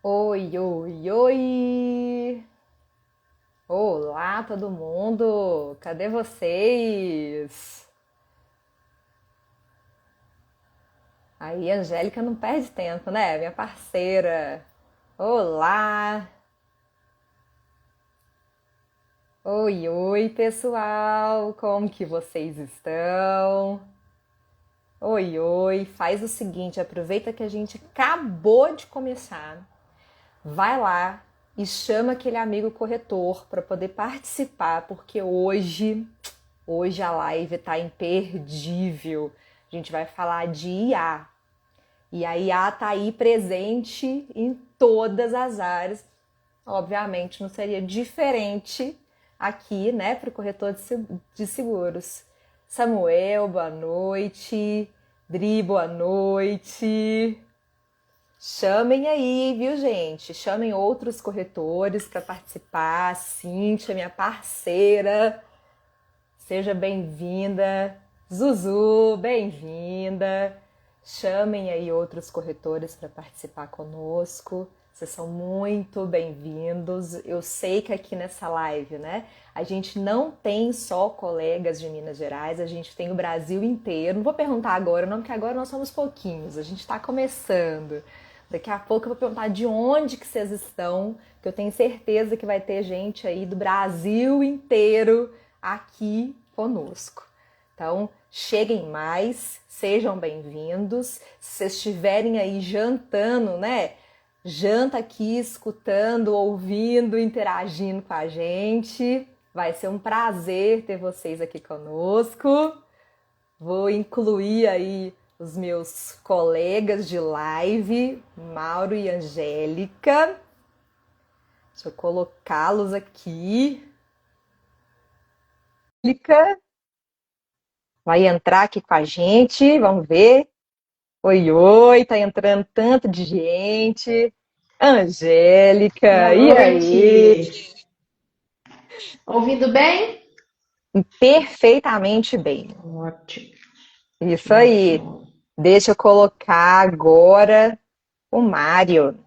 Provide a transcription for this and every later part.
Oi, oi, oi! Olá, todo mundo! Cadê vocês? Aí, Angélica não perde tempo, né? Minha parceira. Olá! Oi, oi, pessoal! Como que vocês estão? Oi, oi! Faz o seguinte, aproveita que a gente acabou de começar. Vai lá e chama aquele amigo corretor para poder participar, porque hoje a live tá imperdível. A gente vai falar de IA. E a IA tá aí presente em todas as áreas. Obviamente não seria diferente aqui, né, para o corretor de seguros. Samuel, boa noite. Dri, boa noite. Chamem aí, viu, gente? Chamem outros corretores para participar. Cíntia, minha parceira, seja bem-vinda. Zuzu, bem-vinda. Chamem aí outros corretores para participar conosco. Vocês são muito bem-vindos. Eu sei que aqui nessa live, né, a gente não tem só colegas de Minas Gerais, a gente tem o Brasil inteiro. Não vou perguntar agora, não, porque agora nós somos pouquinhos. A gente está começando. Daqui a pouco eu vou perguntar de onde que vocês estão, que eu tenho certeza que vai ter gente aí do Brasil inteiro aqui conosco. Então, cheguem mais, sejam bem-vindos. Se vocês estiverem aí jantando, né? Janta aqui, escutando, ouvindo, interagindo com a gente. Vai ser um prazer ter vocês aqui conosco. Vou incluir aí os meus colegas de live, Mauro e Angélica. Deixa eu colocá-los aqui. Angélica vai entrar aqui com a gente, vamos ver. Oi, oi, tá entrando tanto de gente. Boa Angélica, e aí? noite. Ouvindo bem? Perfeitamente bem. Ótimo, Isso ótimo, aí. ótimo. Deixa eu colocar agora o Mário.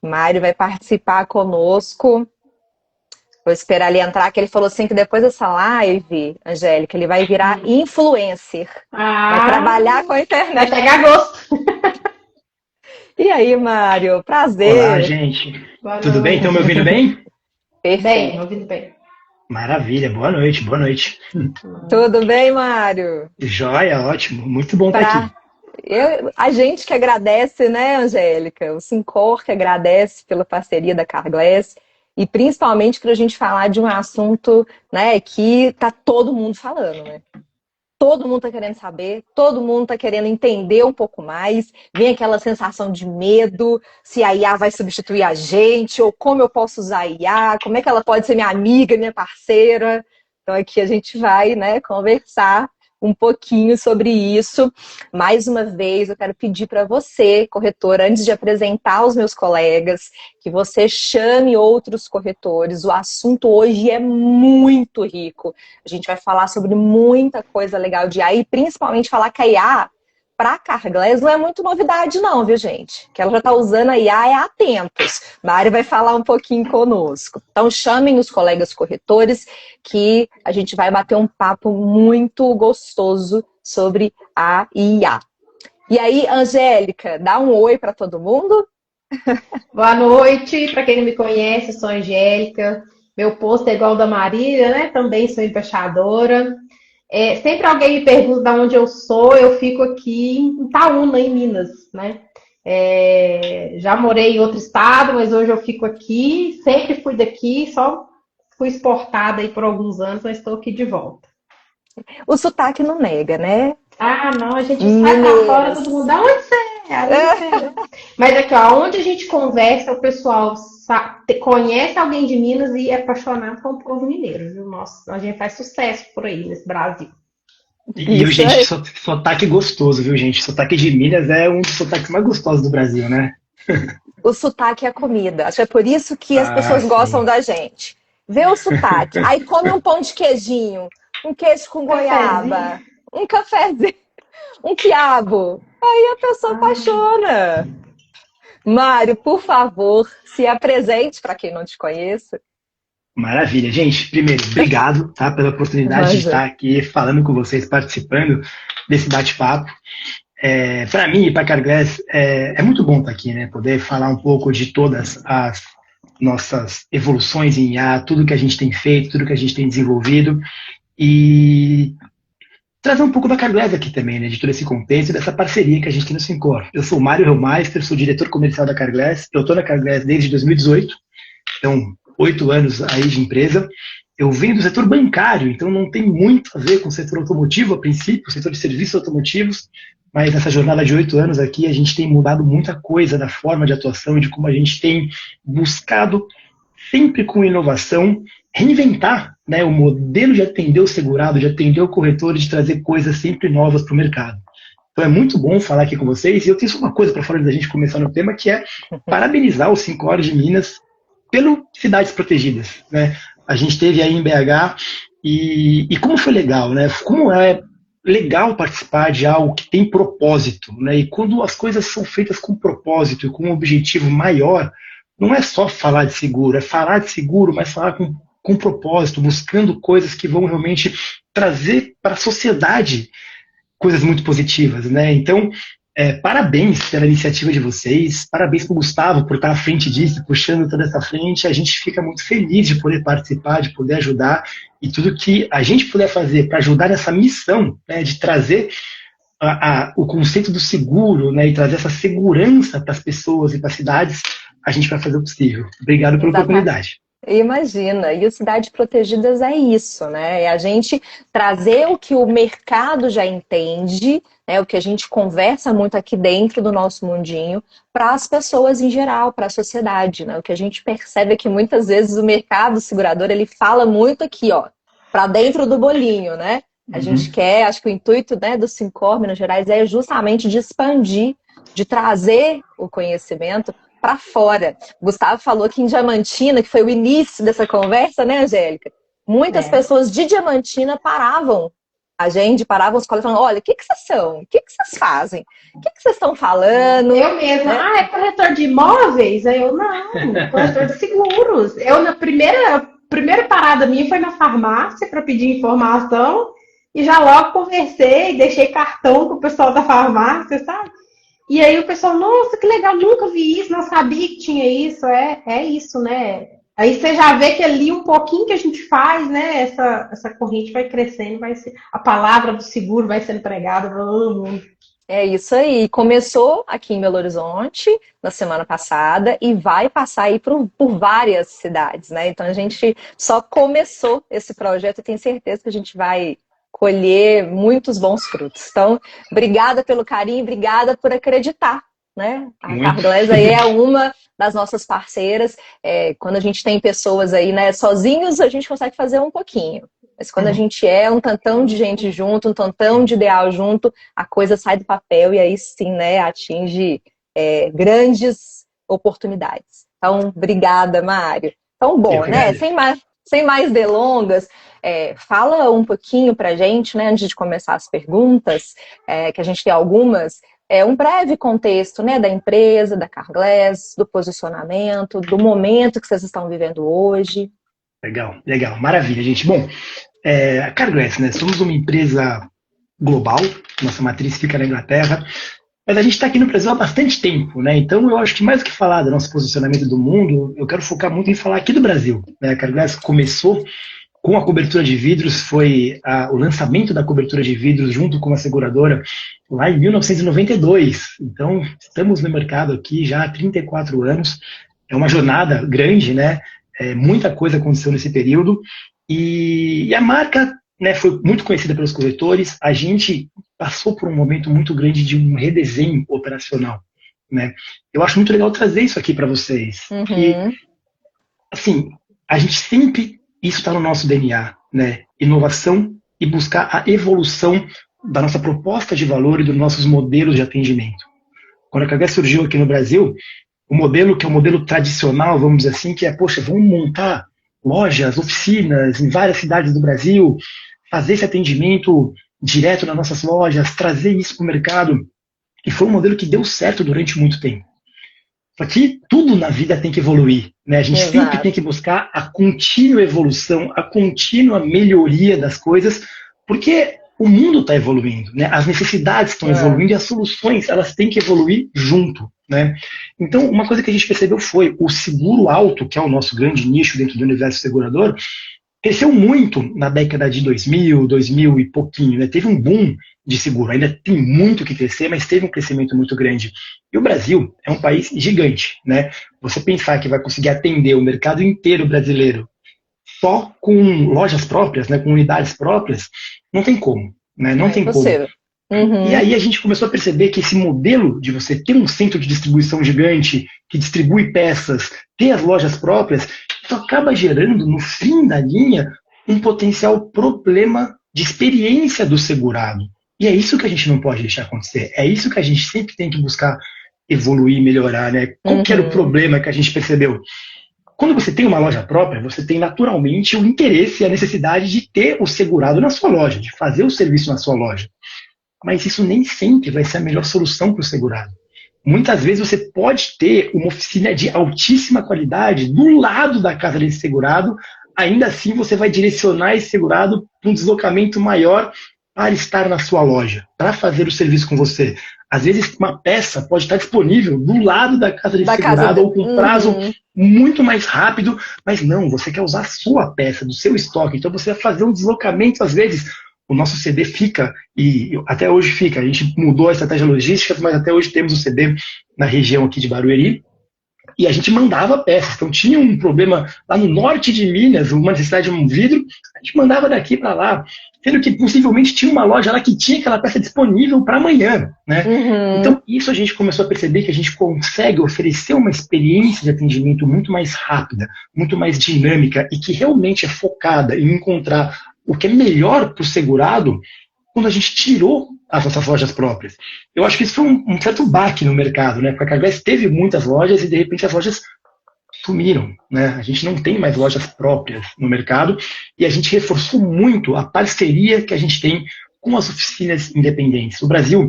O Mário vai participar conosco. Vou esperar ele entrar, que ele falou assim que depois dessa live, Angélica, ele vai virar Hum. influencer. Vai Ah, trabalhar com a vai internet. pegar gosto. E aí, Mário? Olá, Prazer. gente. Boa Tudo bem? Estão me noite. ouvindo bem? Bem, Perfeito. ouvindo bem. Maravilha, boa noite, boa noite. Tudo bem, Mário? Joia, ótimo, muito bom estar Pra... aqui. a gente que agradece, né, Angélica? O Sincor que agradece pela parceria da Carglass e principalmente para a gente falar de um assunto, né, que tá todo mundo falando, né? Todo mundo está querendo saber, todo mundo está querendo entender um pouco mais. Vem aquela sensação de medo, se a IA vai substituir a gente, ou como eu posso usar a IA, como é que ela pode ser minha amiga, minha parceira. Então aqui a gente vai, né, conversar um pouquinho sobre isso. Mais uma vez, eu quero pedir para você, corretor, antes de apresentar os meus colegas, que você chame outros corretores. O assunto hoje é muito rico. A gente vai falar sobre muita coisa legal de IA e principalmente falar que a IA para a Carglass não é muito novidade não, viu gente? Que ela já está usando a IA há tempos. Mari vai falar um pouquinho conosco. Então chamem os colegas corretores que a gente vai bater um papo muito gostoso sobre a IA. E aí, Angélica, dá um oi para todo mundo? Boa noite. Para quem não me conhece, eu sou a Angélica. Meu posto é igual ao da Marília, né? Também sou embaixadora. Sempre alguém me pergunta de onde eu sou, eu fico aqui em Itaúna, em Minas, né? Já morei em outro estado, mas hoje eu fico aqui. Sempre fui daqui, só fui exportada aí por alguns anos, mas estou aqui de volta. O sotaque não nega, né? Ah, não, a gente sai pra fora, todo mundo, Mineiras. da onde você é? Aí você... Mas aqui, ó, onde a gente conversa, o pessoal conhece alguém de Minas e é apaixonado com o povo mineiro, viu? Nossa, a gente faz sucesso por aí nesse Brasil. Isso Gente, aí. sotaque gostoso, viu, gente? Sotaque de Minas é um dos sotaques mais gostosos do Brasil, né? O sotaque é a comida. Acho que é por isso que as Ah, pessoas gostam sim. da gente. Vê o sotaque. Aí come um pão de queijinho, um queijo com Cafezinho. goiaba, um cafezinho, um quiabo. Aí a pessoa Ah, apaixona. Mário, por favor, se apresente para quem não te conheça. Maravilha, gente. Primeiro, obrigado, tá, pela oportunidade de Imagina. estar aqui falando com vocês, participando desse bate-papo. Para mim e para a Carglass é muito bom estar aqui, né? Poder falar um pouco de todas as nossas evoluções em IA, tudo que a gente tem feito, tudo que a gente tem desenvolvido e trazer um pouco da Carglass aqui também, né? De todo esse contexto e dessa parceria que a gente tem no Syncor. Eu sou o Mário Hellmeister, sou diretor comercial da Carglass. Eu estou na Carglass desde 2018, então 8 anos aí de empresa. Eu venho do setor bancário, então não tem muito a ver com o setor automotivo a princípio, o setor de serviços automotivos, mas nessa jornada de 8 anos aqui a gente tem mudado muita coisa da forma de atuação e de como a gente tem buscado, sempre com inovação, reinventar, né, o modelo de atender o segurado, de atender o corretor e de trazer coisas sempre novas para o mercado. Então é muito bom falar aqui com vocês e eu tenho só uma coisa para falar da gente começar no tema, que é parabenizar o Syncor de Minas pelo Cidades Protegidas, né? A gente teve aí em BH e como foi legal, né? Como é legal participar de algo que tem propósito, né? E quando as coisas são feitas com propósito e com um objetivo maior, não é só falar de seguro, é falar de seguro, mas falar com propósito, buscando coisas que vão realmente trazer para a sociedade coisas muito positivas, né? Então, parabéns pela iniciativa de vocês, parabéns para o Gustavo por estar à frente disso, puxando toda essa frente. A gente fica muito feliz de poder participar, de poder ajudar e tudo que a gente puder fazer para ajudar nessa missão, né, de trazer o conceito do seguro, né, e trazer essa segurança para as pessoas e para as cidades, a gente vai fazer o possível. Obrigado pela Exatamente. oportunidade. Imagina, e o Cidades Protegidas é isso, né? É a gente trazer o que o mercado já entende, né? O que a gente conversa muito aqui dentro do nosso mundinho, para as pessoas em geral, para a sociedade, né? O que a gente percebe é que muitas vezes o mercado segurador, ele fala muito aqui, ó, para dentro do bolinho, né? A gente Uhum. quer, acho que o intuito, né, do Syncor Minas Gerais é justamente de expandir, de trazer o conhecimento para fora. O Gustavo falou que em Diamantina, que foi o início dessa conversa, né, Angélica? Muitas É. pessoas de Diamantina paravam a gente, paravam os colegas falando, olha, o que vocês são? O que vocês fazem? O que vocês estão falando? Eu mesma, Né? é corretor de imóveis? Aí eu, não, corretor de seguros. Eu, na primeira parada minha foi na farmácia para pedir informação e já logo conversei, deixei cartão com o pessoal da farmácia, sabe? E aí o pessoal, nossa, que legal, nunca vi isso, não sabia que tinha isso. É isso, né? Aí você já vê que ali um pouquinho que a gente faz, né? Essa corrente vai crescendo, vai ser, a palavra do seguro vai sendo pregada. Vamos. É isso aí. Começou aqui em Belo Horizonte na semana passada e vai passar aí por várias cidades, né? Então a gente só começou esse projeto e tenho certeza que a gente vai colher muitos bons frutos. Então, obrigada pelo carinho, obrigada por acreditar, né? A Muito. Carglass aí é uma das nossas parceiras. Quando a gente tem pessoas aí, né, sozinhos, a gente consegue fazer um pouquinho. Mas quando a gente é um tantão de gente junto, um tantão de ideal junto, a coisa sai do papel e aí sim, né, atinge grandes oportunidades. Então, obrigada, Mário. Então, Eu bom, que né? agradeço. Sem mais delongas, fala um pouquinho pra gente, né, antes de começar as perguntas, que a gente tem algumas, um breve contexto, né, da empresa, da Carglass, do posicionamento, do momento que vocês estão vivendo hoje. Legal, legal, maravilha, gente. Bom, a Carglass, né? Somos uma empresa global, nossa matriz fica na Inglaterra, mas a gente está aqui no Brasil há bastante tempo, né? Então eu acho que mais do que falar do nosso posicionamento do mundo, eu quero focar muito em falar aqui do Brasil, né? A Carglass começou com a cobertura de vidros, foi o lançamento da cobertura de vidros junto com a seguradora lá em 1992. Então estamos no mercado aqui já há 34 anos. É uma jornada grande, né? Muita coisa aconteceu nesse período e a marca, né, foi muito conhecida pelos corretores. A gente passou por um momento muito grande de um redesenho operacional, né? Eu acho muito legal trazer isso aqui para vocês, que Uhum. assim, a gente sempre, isso está no nosso DNA, né? Inovação e buscar a evolução da nossa proposta de valor e dos nossos modelos de atendimento. Quando a KG surgiu aqui no Brasil, o modelo que é o modelo tradicional, vamos dizer assim, que é, poxa, vamos montar lojas, oficinas em várias cidades do Brasil, fazer esse atendimento direto nas nossas lojas, trazer isso para o mercado. E foi um modelo que deu certo durante muito tempo. Só que tudo na vida tem que evoluir, né? A gente sempre tem que buscar a contínua evolução, a contínua melhoria das coisas, porque o mundo está evoluindo, né? As necessidades estão evoluindo e as soluções, elas têm que evoluir junto, né? Então, uma coisa que a gente percebeu foi o seguro alto, que é o nosso grande nicho dentro do universo segurador, cresceu muito na década de 2000 e pouquinho, né? Teve um boom de seguro, ainda tem muito que crescer, mas teve um crescimento muito grande. E o Brasil é um país gigante, né? Você pensar que vai conseguir atender o mercado inteiro brasileiro só com lojas próprias, né, com unidades próprias, não tem como, né? Não tem como. E aí a gente começou a perceber que esse modelo de você ter um centro de distribuição gigante, que distribui peças, ter as lojas próprias, isso acaba gerando, no fim da linha, um potencial problema de experiência do segurado. E é isso que a gente não pode deixar acontecer. É isso que a gente sempre tem que buscar evoluir, melhorar, né? Qual que era o problema que a gente percebeu? Quando você tem uma loja própria, você tem naturalmente o interesse e a necessidade de ter o segurado na sua loja, de fazer o serviço na sua loja. Mas isso nem sempre vai ser a melhor solução para o segurado. Muitas vezes você pode ter uma oficina de altíssima qualidade do lado da casa desse segurado, ainda assim você vai direcionar esse segurado para um deslocamento maior para estar na sua loja, para fazer o serviço com você. Às vezes uma peça pode estar disponível do lado da casa desse segurado ou com prazo muito mais rápido, mas não, você quer usar a sua peça, do seu estoque, então você vai fazer um deslocamento, às vezes. O nosso CD fica, e até hoje fica, a gente mudou a estratégia logística, mas até hoje temos o CD na região aqui de Barueri, e a gente mandava peças. Então tinha um problema lá no norte de Minas, uma necessidade de um vidro, a gente mandava daqui para lá, sendo que possivelmente tinha uma loja lá que tinha aquela peça disponível para amanhã, né? Então isso a gente começou a perceber que a gente consegue oferecer uma experiência de atendimento muito mais rápida, muito mais dinâmica e que realmente é focada em encontrar o que é melhor para o segurado quando a gente tirou as nossas lojas próprias. Eu acho que isso foi um certo baque no mercado, né? Porque a Carglass teve muitas lojas e de repente as lojas sumiram, né? A gente não tem mais lojas próprias no mercado e a gente reforçou muito a parceria que a gente tem com as oficinas independentes. O Brasil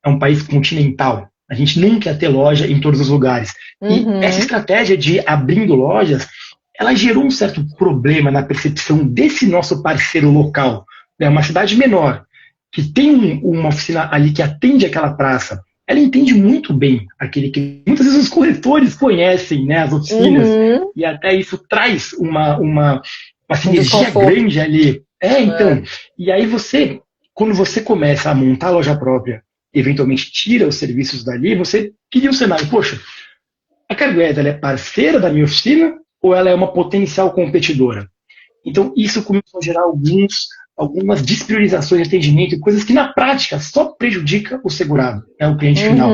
é um país continental. A gente nunca ia ter loja em todos os lugares. E essa estratégia de abrindo lojas, ela gerou um certo problema na percepção desse nosso parceiro local. É uma cidade menor, que tem uma oficina ali que atende aquela praça. Ela entende muito bem aquele que... Muitas vezes os corretores conhecem, né, as oficinas, e até isso traz uma sinergia grande ali. Então, e aí quando você começa a montar a loja própria, eventualmente tira os serviços dali, você cria um cenário, poxa, a Carglass, ela é parceira da minha oficina, ou ela é uma potencial competidora? Então, isso começou a gerar algumas despriorizações de atendimento, coisas que, na prática, só prejudica o segurado, né, o cliente final.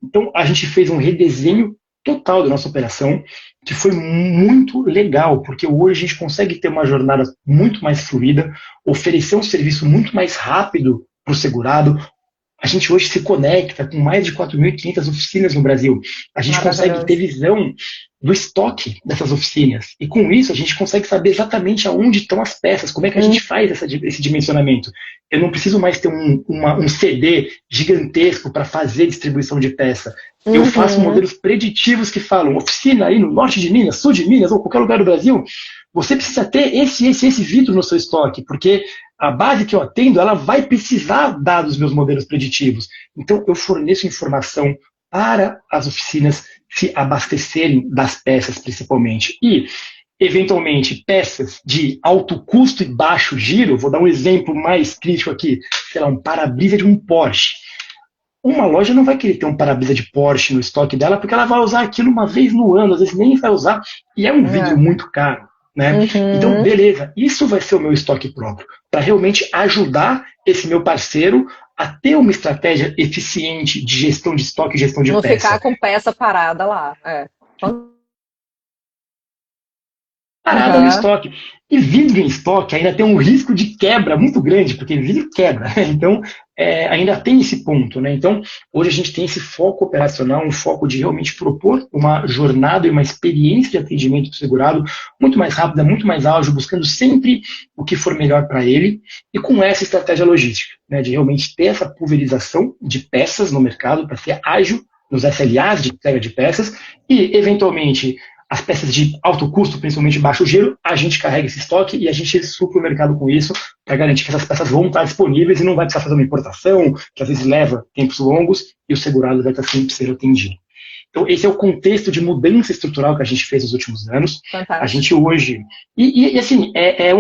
Então, a gente fez um redesenho total da nossa operação, que foi muito legal, porque hoje a gente consegue ter uma jornada muito mais fluida, oferecer um serviço muito mais rápido para o segurado. A gente hoje se conecta com mais de 4.500 oficinas no Brasil. A gente consegue ter visão do estoque dessas oficinas. E com isso a gente consegue saber exatamente aonde estão as peças, como é que a gente faz esse dimensionamento. Eu não preciso mais ter um CD gigantesco para fazer distribuição de peça. Eu faço modelos preditivos que falam, oficina aí no norte de Minas, sul de Minas ou qualquer lugar do Brasil, você precisa ter esse vidro no seu estoque, porque a base que eu atendo, ela vai precisar dos meus modelos preditivos. Então, eu forneço informação para as oficinas se abastecerem das peças, principalmente. E, eventualmente, peças de alto custo e baixo giro, vou dar um exemplo mais crítico aqui, sei lá, um para-brisa de um Porsche. Uma loja não vai querer ter um para-brisa de Porsche no estoque dela, porque ela vai usar aquilo uma vez no ano, às vezes nem vai usar, e é um vidro muito caro. Né? Então, beleza, isso vai ser o meu estoque próprio, para realmente ajudar esse meu parceiro a ter uma estratégia eficiente de gestão de estoque e gestão de peça. Não ficar com peça parada lá. Parada no estoque. E vidro em estoque ainda tem um risco de quebra muito grande, porque vidro quebra. Então, ainda tem esse ponto. Né? Então, hoje a gente tem esse foco operacional, um foco de realmente propor uma jornada e uma experiência de atendimento do segurado muito mais rápida, muito mais ágil, buscando sempre o que for melhor para ele, e com essa estratégia logística, né? De realmente ter essa pulverização de peças no mercado para ser ágil, nos SLAs de entrega de peças e, eventualmente, as peças de alto custo, principalmente baixo giro, a gente carrega esse estoque e a gente supra o mercado com isso para garantir que essas peças vão estar disponíveis e não vai precisar fazer uma importação, que às vezes leva tempos longos e o segurado vai estar sempre sendo atendido. Então, esse é o contexto de mudança estrutural que a gente fez nos últimos anos. Fantástico. A gente hoje... assim, é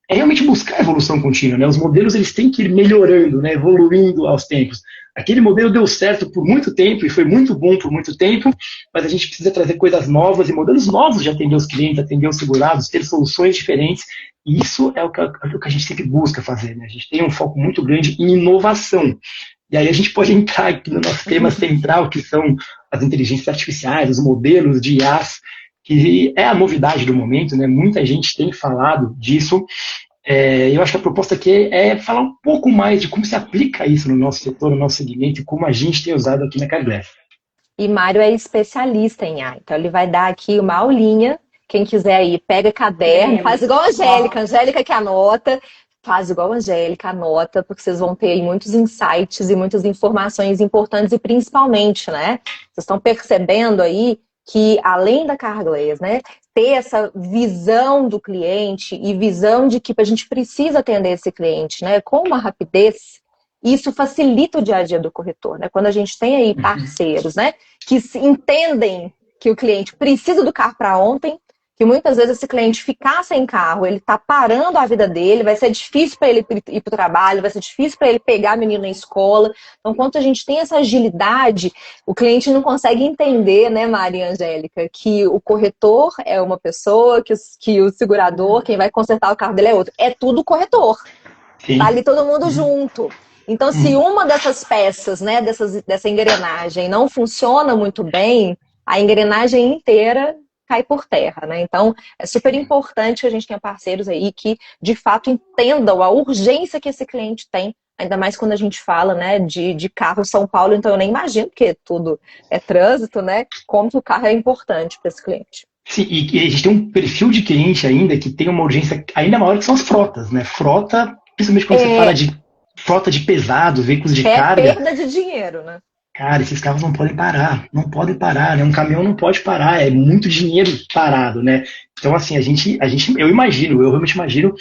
realmente buscar a evolução contínua, né? Os modelos, eles têm que ir melhorando, né? Evoluindo aos tempos. Aquele modelo deu certo por muito tempo e foi muito bom por muito tempo, mas a gente precisa trazer coisas novas e modelos novos de atender os clientes, atender os segurados, ter soluções diferentes. E isso é o que a gente sempre busca fazer, né? A gente tem um foco muito grande em inovação. E aí a gente pode entrar aqui no nosso tema central, que são as inteligências artificiais, os modelos de IAs, que é a novidade do momento, né? Muita gente tem falado disso. Eu acho que a proposta aqui é falar um pouco mais de como se aplica isso no nosso setor, no nosso segmento, e como a gente tem usado aqui na Carglass. E Mário é especialista em IA, então ele vai dar aqui uma aulinha. Quem quiser aí, pega caderno, faz igual a Angélica que anota. Faz igual a Angélica, anota, porque vocês vão ter aí muitos insights e muitas informações importantes e principalmente, né? Vocês estão percebendo aí que além da Carglass, né? Ter essa visão do cliente e visão de que a gente precisa atender esse cliente, né? Com uma rapidez, isso facilita o dia a dia do corretor, né? Quando a gente tem aí parceiros, né? Que entendem que o cliente precisa do carro para ontem, que muitas vezes esse cliente ficar sem carro, ele está parando a vida dele, vai ser difícil para ele ir para o trabalho, vai ser difícil para ele pegar menino na escola. Então, quando a gente tem essa agilidade, o cliente não consegue entender, né, Maria Angélica, que o corretor é uma pessoa, que o segurador, quem vai consertar o carro dele é outro. É tudo corretor. Sim. Tá ali todo mundo junto. Então, se uma dessas peças, né, dessa engrenagem não funciona muito bem, a engrenagem inteira cai por terra, né? Então, é super importante que a gente tenha parceiros aí que, de fato, entendam a urgência que esse cliente tem, ainda mais quando a gente fala, né, de carro em São Paulo, então eu nem imagino, porque tudo é trânsito, né? Como que o carro é importante para esse cliente. Sim, e a gente tem um perfil de cliente ainda que tem uma urgência ainda maior, que são as frotas, né? Frota, principalmente quando você fala de frota de pesados, veículos de carga. É perda de dinheiro, né? Cara, esses carros não podem parar, né? Um caminhão não pode parar, é muito dinheiro parado, né? Então, assim, eu realmente imagino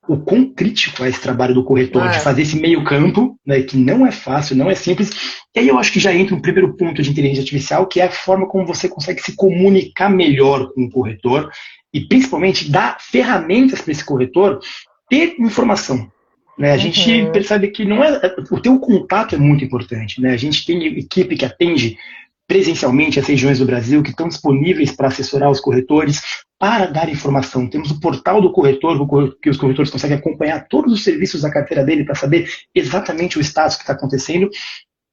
o quão crítico é esse trabalho do corretor, de fazer esse meio campo, né? Que não é fácil, não é simples. E aí eu acho que já entra um primeiro ponto de inteligência artificial, que é a forma como você consegue se comunicar melhor com o corretor e, principalmente, dar ferramentas para esse corretor ter informação. Né, a gente percebe que o teu contato é muito importante. Né? A gente tem equipe que atende presencialmente as regiões do Brasil que estão disponíveis para assessorar os corretores, para dar informação. Temos o portal do corretor, que os corretores conseguem acompanhar todos os serviços da carteira dele para saber exatamente o status que está acontecendo.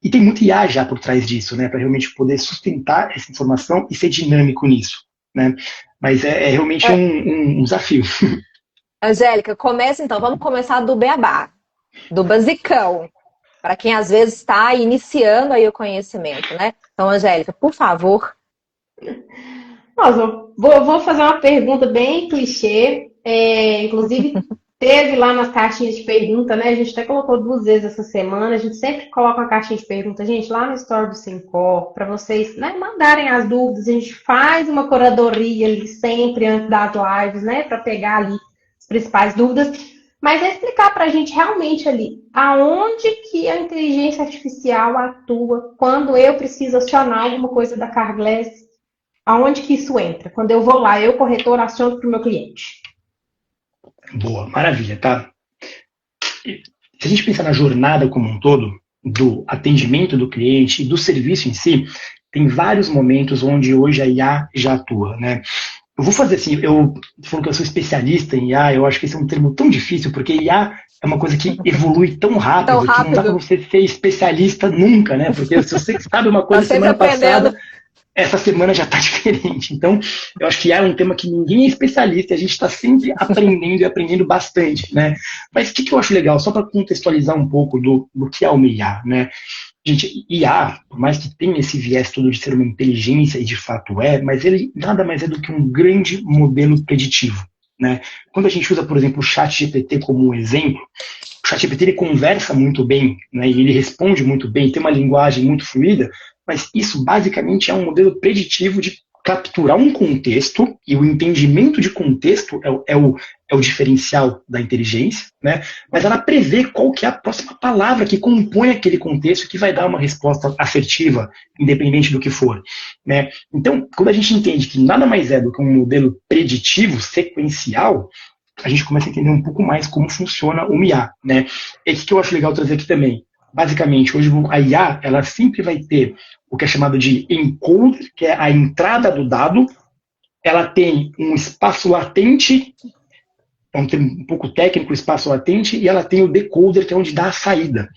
E tem muito IA já por trás disso, né, para realmente poder sustentar essa informação e ser dinâmico nisso. Né? Mas é realmente um desafio. Angélica, começa então, vamos começar do beabá, do basicão, para quem às vezes está iniciando aí o conhecimento, né? Então, Angélica, por favor. Nossa, vou fazer uma pergunta bem clichê, inclusive teve lá nas caixinhas de pergunta, né? A gente até colocou 2 vezes essa semana, a gente sempre coloca uma caixinha de pergunta, gente, lá no Store do Sencor, para vocês, né, mandarem as dúvidas, a gente faz uma curadoria ali sempre antes das lives, né, para pegar ali principais dúvidas, mas é explicar para a gente realmente ali aonde que a inteligência artificial atua quando eu preciso acionar alguma coisa da Carglass, aonde que isso entra? Quando eu vou lá, eu, corretor, aciono para o meu cliente. Boa, maravilha, tá? Se a gente pensar na jornada como um todo, do atendimento do cliente e do serviço em si, tem vários momentos onde hoje a IA já atua, né? Eu vou fazer assim, eu falo que eu sou especialista em IA, eu acho que esse é um termo tão difícil, porque IA é uma coisa que evolui tão rápido, que não dá para você ser especialista nunca, né? Porque se você sabe uma coisa semana passada, essa semana já está diferente. Então, eu acho que IA é um tema que ninguém é especialista, e a gente está sempre aprendendo e aprendendo bastante, né? Mas o que eu acho legal, só para contextualizar um pouco do que é uma IA, né? Gente, IA, por mais que tenha esse viés todo de ser uma inteligência, e de fato mas ele nada mais é do que um grande modelo preditivo. Né? Quando a gente usa, por exemplo, o ChatGPT como um exemplo, o ChatGPT ele conversa muito bem, né? E ele responde muito bem, tem uma linguagem muito fluida, mas isso basicamente é um modelo preditivo de capturar um contexto, e o entendimento de contexto é o diferencial da inteligência, né? Mas ela prevê qual que é a próxima palavra que compõe aquele contexto que vai dar uma resposta assertiva, independente do que for, né? Então, quando a gente entende que nada mais é do que um modelo preditivo, sequencial, a gente começa a entender um pouco mais como funciona o IA, né? E o que eu acho legal trazer aqui também? Basicamente, hoje a IA, ela sempre vai ter o que é chamado de encoder, que é a entrada do dado. Ela tem um espaço latente, é um termo um pouco técnico, espaço latente, e ela tem o decoder, que é onde dá a saída.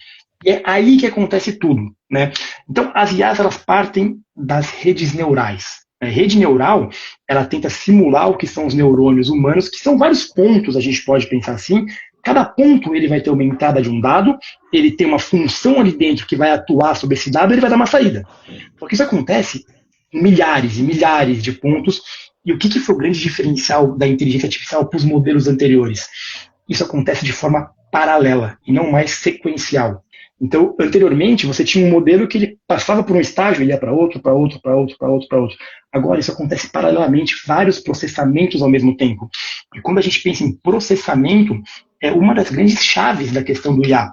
E é aí que acontece tudo, né? Então, as IAs, elas partem das redes neurais. A rede neural, ela tenta simular o que são os neurônios humanos, que são vários pontos, a gente pode pensar assim. Cada ponto ele vai ter uma entrada de um dado, ele tem uma função ali dentro que vai atuar sobre esse dado e ele vai dar uma saída. Só que isso acontece em milhares e milhares de pontos. E o que foi o grande diferencial da inteligência artificial para os modelos anteriores? Isso acontece de forma paralela e não mais sequencial. Então, anteriormente, você tinha um modelo que ele passava por um estágio, ele ia para outro, para outro, para outro, para outro, para outro. Agora, isso acontece paralelamente, vários processamentos ao mesmo tempo. E quando a gente pensa em processamento, é uma das grandes chaves da questão do IA.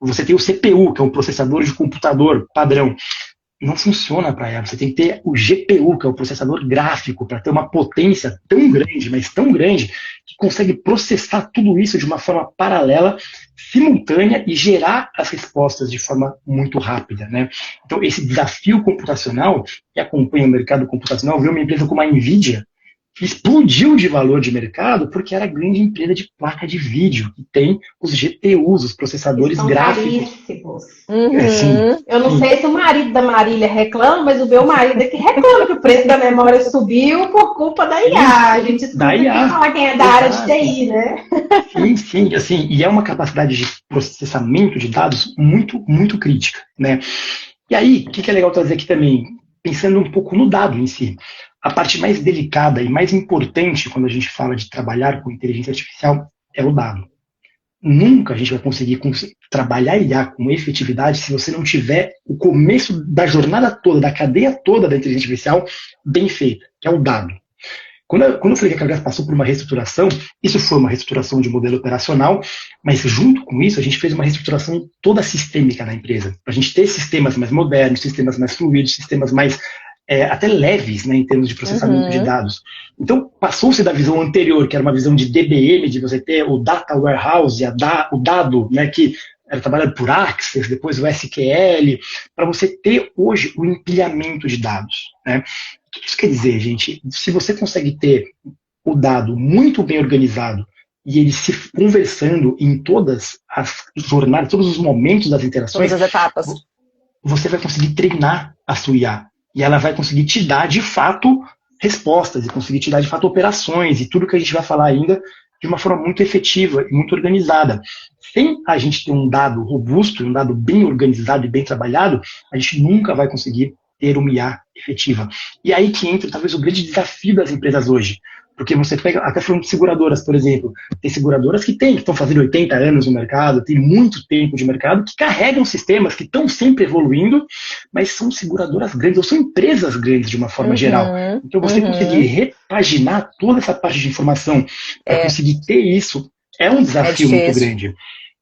Você tem o CPU, que é um processador de computador padrão. Não funciona para IA. Você tem que ter o GPU, que é o processador gráfico, para ter uma potência tão grande, mas tão grande, que consegue processar tudo isso de uma forma paralela, simultânea e gerar as respostas de forma muito rápida, né? Então, esse desafio computacional, que acompanha o mercado computacional, vê uma empresa como a NVIDIA, que explodiu de valor de mercado porque era a grande empresa de placa de vídeo, que tem os GPUs, os processadores São gráficos. caríssimos. Sim, Eu não sei se o marido da Marília reclama, mas o meu marido aqui reclama que o preço da memória subiu por culpa da IA. A gente escuta aqui falar quem é da área de TI, né? Sim, assim, e é uma capacidade de processamento de dados muito, muito crítica, né? E aí, o que é legal trazer aqui também? Pensando um pouco no dado em si. A parte mais delicada e mais importante quando a gente fala de trabalhar com inteligência artificial é o dado. Nunca a gente vai conseguir trabalhar IA com efetividade se você não tiver o começo da jornada toda, da cadeia toda da inteligência artificial bem feita, que é o dado. Quando eu falei que a Carglass passou por uma reestruturação, isso foi uma reestruturação de modelo operacional, mas junto com isso a gente fez uma reestruturação toda sistêmica na empresa, para a gente ter sistemas mais modernos, sistemas mais fluidos, sistemas mais até leves, né, em termos de processamento de dados. Então, passou-se da visão anterior, que era uma visão de DBM, de você ter o Data Warehouse, o dado, né, que era trabalhado por Access, depois o SQL, para você ter hoje o empilhamento de dados, né? O que isso quer dizer, gente? Se você consegue ter o dado muito bem organizado e ele se conversando em todas as jornadas, todos os momentos das interações, todas as etapas, você vai conseguir treinar a sua IA. E ela vai conseguir te dar, de fato, respostas, e conseguir te dar, de fato, operações, e tudo que a gente vai falar ainda de uma forma muito efetiva e muito organizada. Sem a gente ter um dado robusto, um dado bem organizado e bem trabalhado, a gente nunca vai conseguir ter uma IA efetiva. E aí que entra, talvez, o grande desafio das empresas hoje. Porque você pega, até falando de seguradoras, por exemplo, tem seguradoras que estão fazendo 80 anos no mercado, tem muito tempo de mercado, que carregam sistemas que estão sempre evoluindo, mas são seguradoras grandes, ou são empresas grandes de uma forma geral. Então você conseguir repaginar toda essa parte de informação para conseguir ter isso é um desafio muito grande.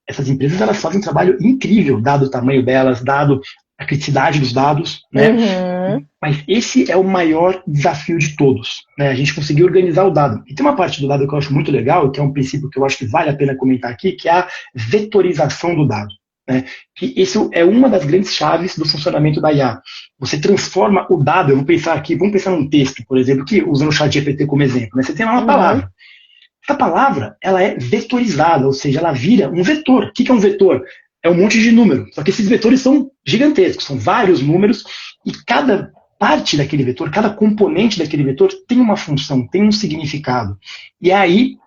Essas empresas, elas fazem um trabalho incrível, dado o tamanho delas, dado a criticidade dos dados, né? Mas esse é o maior desafio de todos, né? A gente conseguir organizar o dado. E tem uma parte do dado que eu acho muito legal, e que é um princípio que eu acho que vale a pena comentar aqui, que é a vetorização do dado, né? Que isso é uma das grandes chaves do funcionamento da IA. Você transforma o dado, vamos pensar num texto, por exemplo, que usando o ChatGPT como exemplo, né? Você tem lá uma palavra. Essa palavra, ela é vetorizada, ou seja, ela vira um vetor. O que é um vetor? É um monte de número. Só que esses vetores são gigantescos, são vários números, e cada parte daquele vetor, cada componente daquele vetor tem uma função, tem um significado. E é aí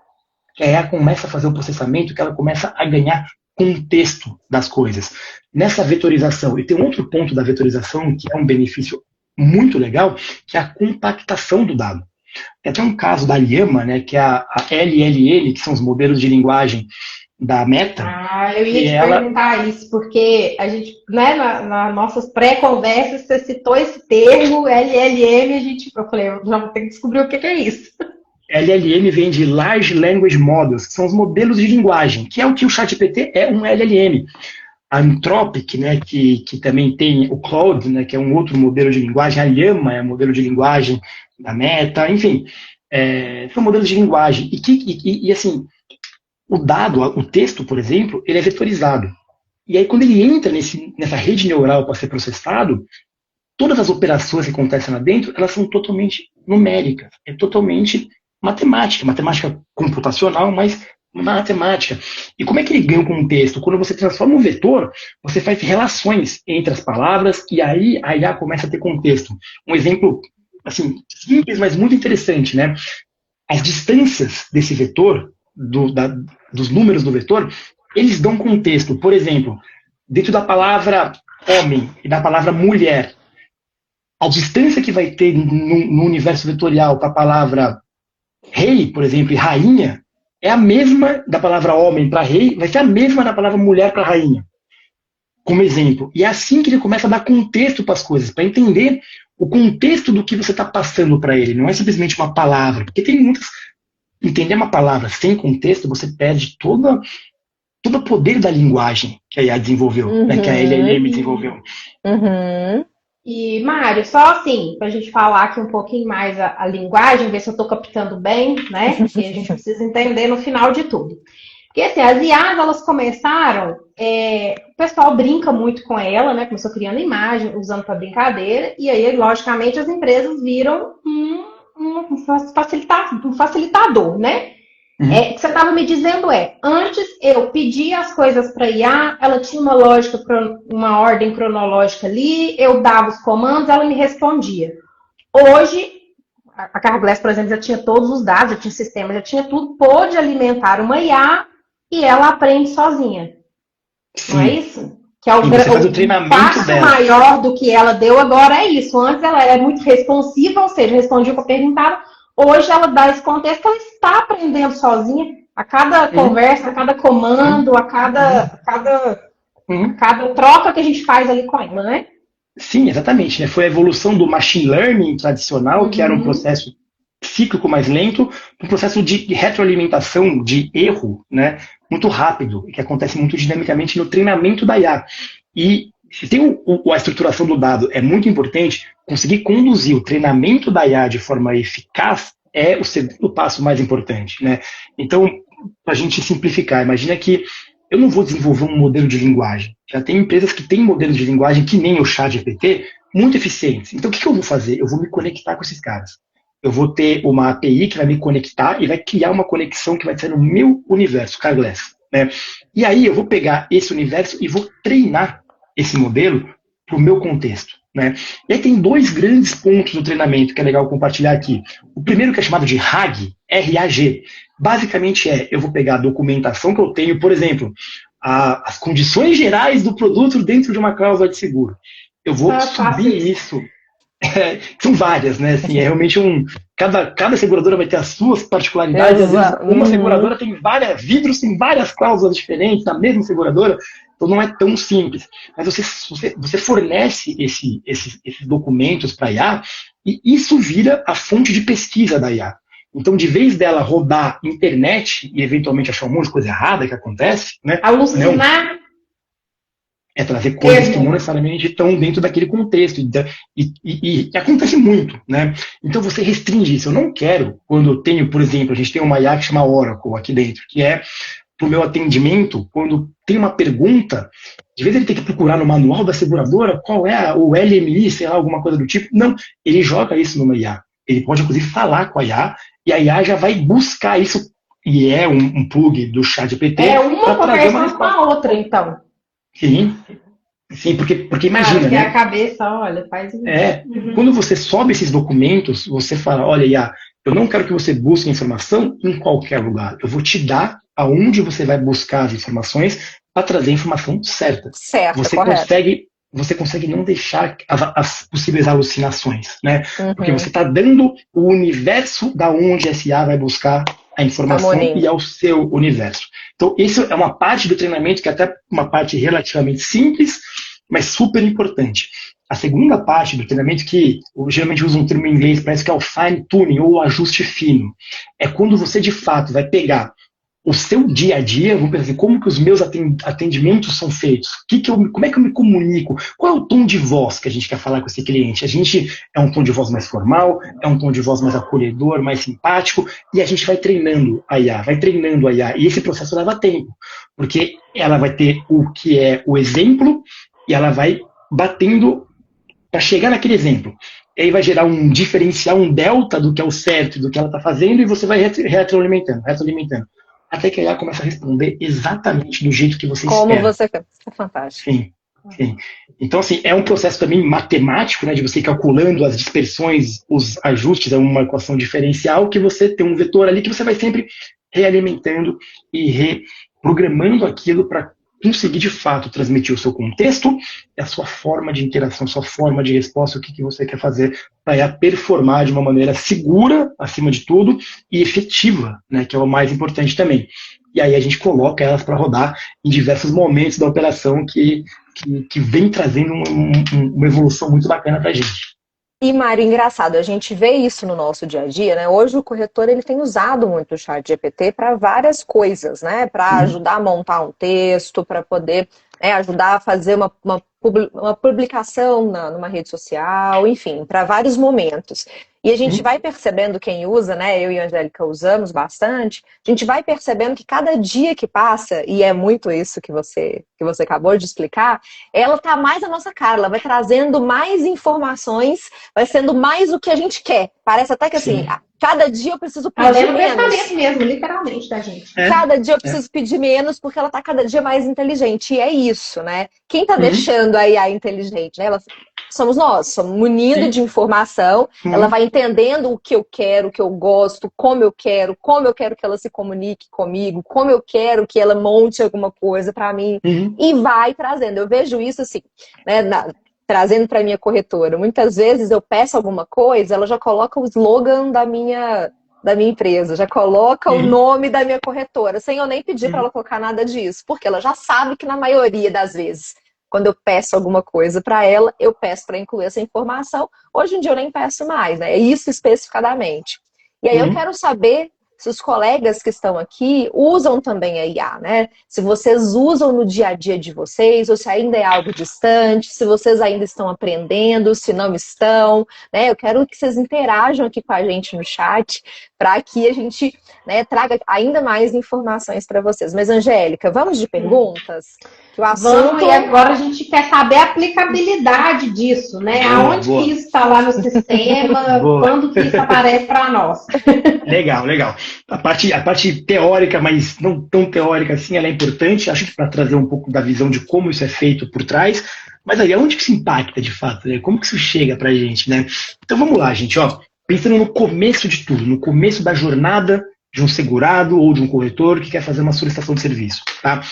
que a IA começa a fazer o processamento, que ela começa a ganhar contexto das coisas. Nessa vetorização, e tem um outro ponto da vetorização que é um benefício muito legal, que é a compactação do dado. Tem até um caso da Llama, né, que é a LLM, que são os modelos de linguagem da Meta. Eu ia E te ela, perguntar isso, porque a gente, né, nas nossas pré-conversas, você citou esse termo, LLM, eu falei, eu já vou ter que descobrir o que é isso. LLM vem de Large Language Models, que são os modelos de linguagem, que é o que o ChatGPT é um LLM. A Anthropic, né, que também tem o Claude, né, que é um outro modelo de linguagem, a Llama é um modelo de linguagem da Meta, enfim, são modelos de linguagem. E assim, o dado, o texto, por exemplo, ele é vetorizado. E aí, quando ele entra nessa rede neural para ser processado, todas as operações que acontecem lá dentro, elas são totalmente numéricas, é totalmente matemática, matemática computacional, mas matemática. E como é que ele ganha o contexto? Quando você transforma um vetor, você faz relações entre as palavras e aí a IA começa a ter contexto. Um exemplo, assim, simples, mas muito interessante, né? As distâncias desse vetor, dos números do vetor, eles dão contexto. Por exemplo, dentro da palavra homem e da palavra mulher, a distância que vai ter no universo vetorial para a palavra rei, por exemplo, e rainha, é a mesma da palavra homem para rei, vai ser a mesma da palavra mulher para rainha, como exemplo. E é assim que ele começa a dar contexto para as coisas, para entender o contexto do que você está passando para ele. Não é simplesmente uma palavra, porque tem muitas. Entender uma palavra sem contexto, você perde todo o poder da linguagem que a IA desenvolveu, né, que a LLM desenvolveu. Uhum. E, Mário, só assim, para a gente falar aqui um pouquinho mais a linguagem, ver se eu estou captando bem, né? Porque a gente precisa entender no final de tudo. Porque, assim, as IAs, elas começaram, o pessoal brinca muito com ela, né? Começou criando imagem, usando para brincadeira, e aí, logicamente, as empresas viram um facilitador, né? O que você estava me dizendo antes eu pedia as coisas para IA, ela tinha uma lógica, uma ordem cronológica ali, eu dava os comandos, ela me respondia. Hoje, a CarGlass, por exemplo, já tinha todos os dados, já tinha sistema, já tinha tudo, pôde alimentar uma IA e ela aprende sozinha. Sim. Não é isso? Que é o passo maior do que ela deu agora é isso. Antes ela era muito responsiva, ou seja, respondia o que eu perguntava. Hoje ela dá esse contexto, ela está aprendendo sozinha. A cada conversa, a cada comando, a cada troca que a gente faz ali com ela, né? Sim, exatamente. Né? Foi a evolução do machine learning tradicional, que era um processo cíclico mais lento, um processo de retroalimentação, de erro, né? Muito rápido, que acontece muito dinamicamente no treinamento da IA. E se tem a estruturação do dado é muito importante, conseguir conduzir o treinamento da IA de forma eficaz é o segundo passo mais importante, né? Então, para a gente simplificar, imagina que eu não vou desenvolver um modelo de linguagem. Já tem empresas que têm modelos de linguagem que nem o ChatGPT, muito eficientes. Então, o que eu vou fazer? Eu vou me conectar com esses caras. Eu vou ter uma API que vai me conectar e vai criar uma conexão que vai ser no meu universo, CarGlass, né? E aí eu vou pegar esse universo e vou treinar esse modelo para o meu contexto, né? E aí tem dois grandes pontos do treinamento que é legal compartilhar aqui. O primeiro que é chamado de RAG, R-A-G. Basicamente eu vou pegar a documentação que eu tenho, por exemplo, as condições gerais do produto dentro de uma cláusula de seguro. Eu vou subir isso. São várias, né? Assim, é realmente cada seguradora vai ter as suas particularidades. Às vezes, uma seguradora tem vidros tem várias cláusulas diferentes na mesma seguradora, então não é tão simples. Mas você fornece esses documentos para a IA e isso vira a fonte de pesquisa da IA. Então, de vez dela rodar internet e eventualmente achar um monte de coisa errada que acontece, né? Alucinar. É trazer coisas que não necessariamente estão dentro daquele contexto. E acontece muito, né? Então você restringe isso. Eu não quero, quando eu tenho, por exemplo, a gente tem uma IA que chama Oracle aqui dentro, que é para o meu atendimento, quando tem uma pergunta, de vez ele tem que procurar no manual da seguradora qual é o LMI, sei lá, alguma coisa do tipo. Não, ele joga isso numa IA. Ele pode, inclusive, falar com a IA, e a IA já vai buscar isso, e é um plug do ChatGPT. É uma conversando com a outra, então. Sim, porque imagina, né? A cabeça, olha, faz... Quando você sobe esses documentos, você fala, olha, IA, eu não quero que você busque informação em qualquer lugar. Eu vou te dar aonde você vai buscar as informações para trazer a informação certa. Você consegue não deixar as possíveis alucinações, né? Porque você está dando o universo da onde a IA vai buscar a informação e ao seu universo. Então, isso é uma parte do treinamento que é até uma parte relativamente simples, mas super importante. A segunda parte do treinamento, que eu geralmente uso um termo em inglês, parece que é o fine tuning, ou o ajuste fino, é quando você de fato vai pegar o seu dia a dia, vamos pensar assim, como que os meus atendimentos são feitos, como é que eu me comunico, qual é o tom de voz que a gente quer falar com esse cliente. A gente é um tom de voz mais formal, é um tom de voz mais acolhedor, mais simpático, e a gente vai treinando a IA, e esse processo leva tempo, porque ela vai ter o que é o exemplo, e ela vai batendo para chegar naquele exemplo. E aí vai gerar um diferencial, um delta do que é o certo, do que ela está fazendo, e você vai retroalimentando. Até que a IA começa a responder exatamente do jeito que você Como espera. você quer. É fantástico. Sim. Então, assim, é um processo também matemático, né, de você ir calculando as dispersões, os ajustes, é uma equação diferencial, que você tem um vetor ali que você vai sempre realimentando e reprogramando aquilo para conseguir, de fato, transmitir o seu contexto e a sua forma de interação, sua forma de resposta, o que você quer fazer para performar de uma maneira segura, acima de tudo, e efetiva, né, que é o mais importante também. E aí a gente coloca elas para rodar em diversos momentos da operação que vem trazendo uma evolução muito bacana para a gente. E, Mário, engraçado, a gente vê isso no nosso dia a dia, né? Hoje o corretor ele tem usado muito o ChatGPT para várias coisas, né? Para ajudar a montar um texto, para poder ajudar a fazer uma publicação numa rede social, enfim, para vários momentos. E a gente vai percebendo, quem usa, né? Eu e a Angélica usamos bastante, a gente vai percebendo que cada dia que passa, e é muito isso que você acabou de explicar, ela tá mais na nossa cara, ela vai trazendo mais informações, vai sendo mais o que a gente quer. Parece até que assim, cada dia eu preciso pedir menos. Pensamento mesmo, literalmente, da gente. Cada dia eu preciso pedir menos porque ela tá cada dia mais inteligente. E é isso, né? Quem tá deixando a IA inteligente, né? Somos nós, somos munindo de informação, ela vai entendendo o que eu quero, o que eu gosto, como eu quero que ela se comunique comigo, como eu quero que ela monte alguma coisa para mim, e vai trazendo. Eu vejo isso assim, né, trazendo para minha corretora. Muitas vezes eu peço alguma coisa, ela já coloca o slogan da minha empresa, já coloca o nome da minha corretora, sem eu nem pedir para ela colocar nada disso, porque ela já sabe que na maioria das vezes, quando eu peço alguma coisa para ela, eu peço para incluir essa informação. Hoje em dia eu nem peço mais, né? É isso especificadamente. E aí eu quero saber se os colegas que estão aqui usam também a IA, né? Se vocês usam no dia a dia de vocês, ou se ainda é algo distante, se vocês ainda estão aprendendo, se não estão, né? Eu quero que vocês interajam aqui com a gente no chat, para que a gente, né, traga ainda mais informações para vocês. Mas, Angélica, vamos de perguntas? Que o assunto... Vamos, e agora a gente quer saber a aplicabilidade disso, né? Aonde que isso está lá no sistema, quando que isso aparece para nós. Legal. A parte teórica, mas não tão teórica assim, ela é importante, acho que para trazer um pouco da visão de como isso é feito por trás, mas aí, onde que isso impacta de fato, né? Como que isso chega para a gente, né? Então vamos lá, gente, pensando no começo de tudo, no começo da jornada de um segurado ou de um corretor que quer fazer uma solicitação de serviço, tá?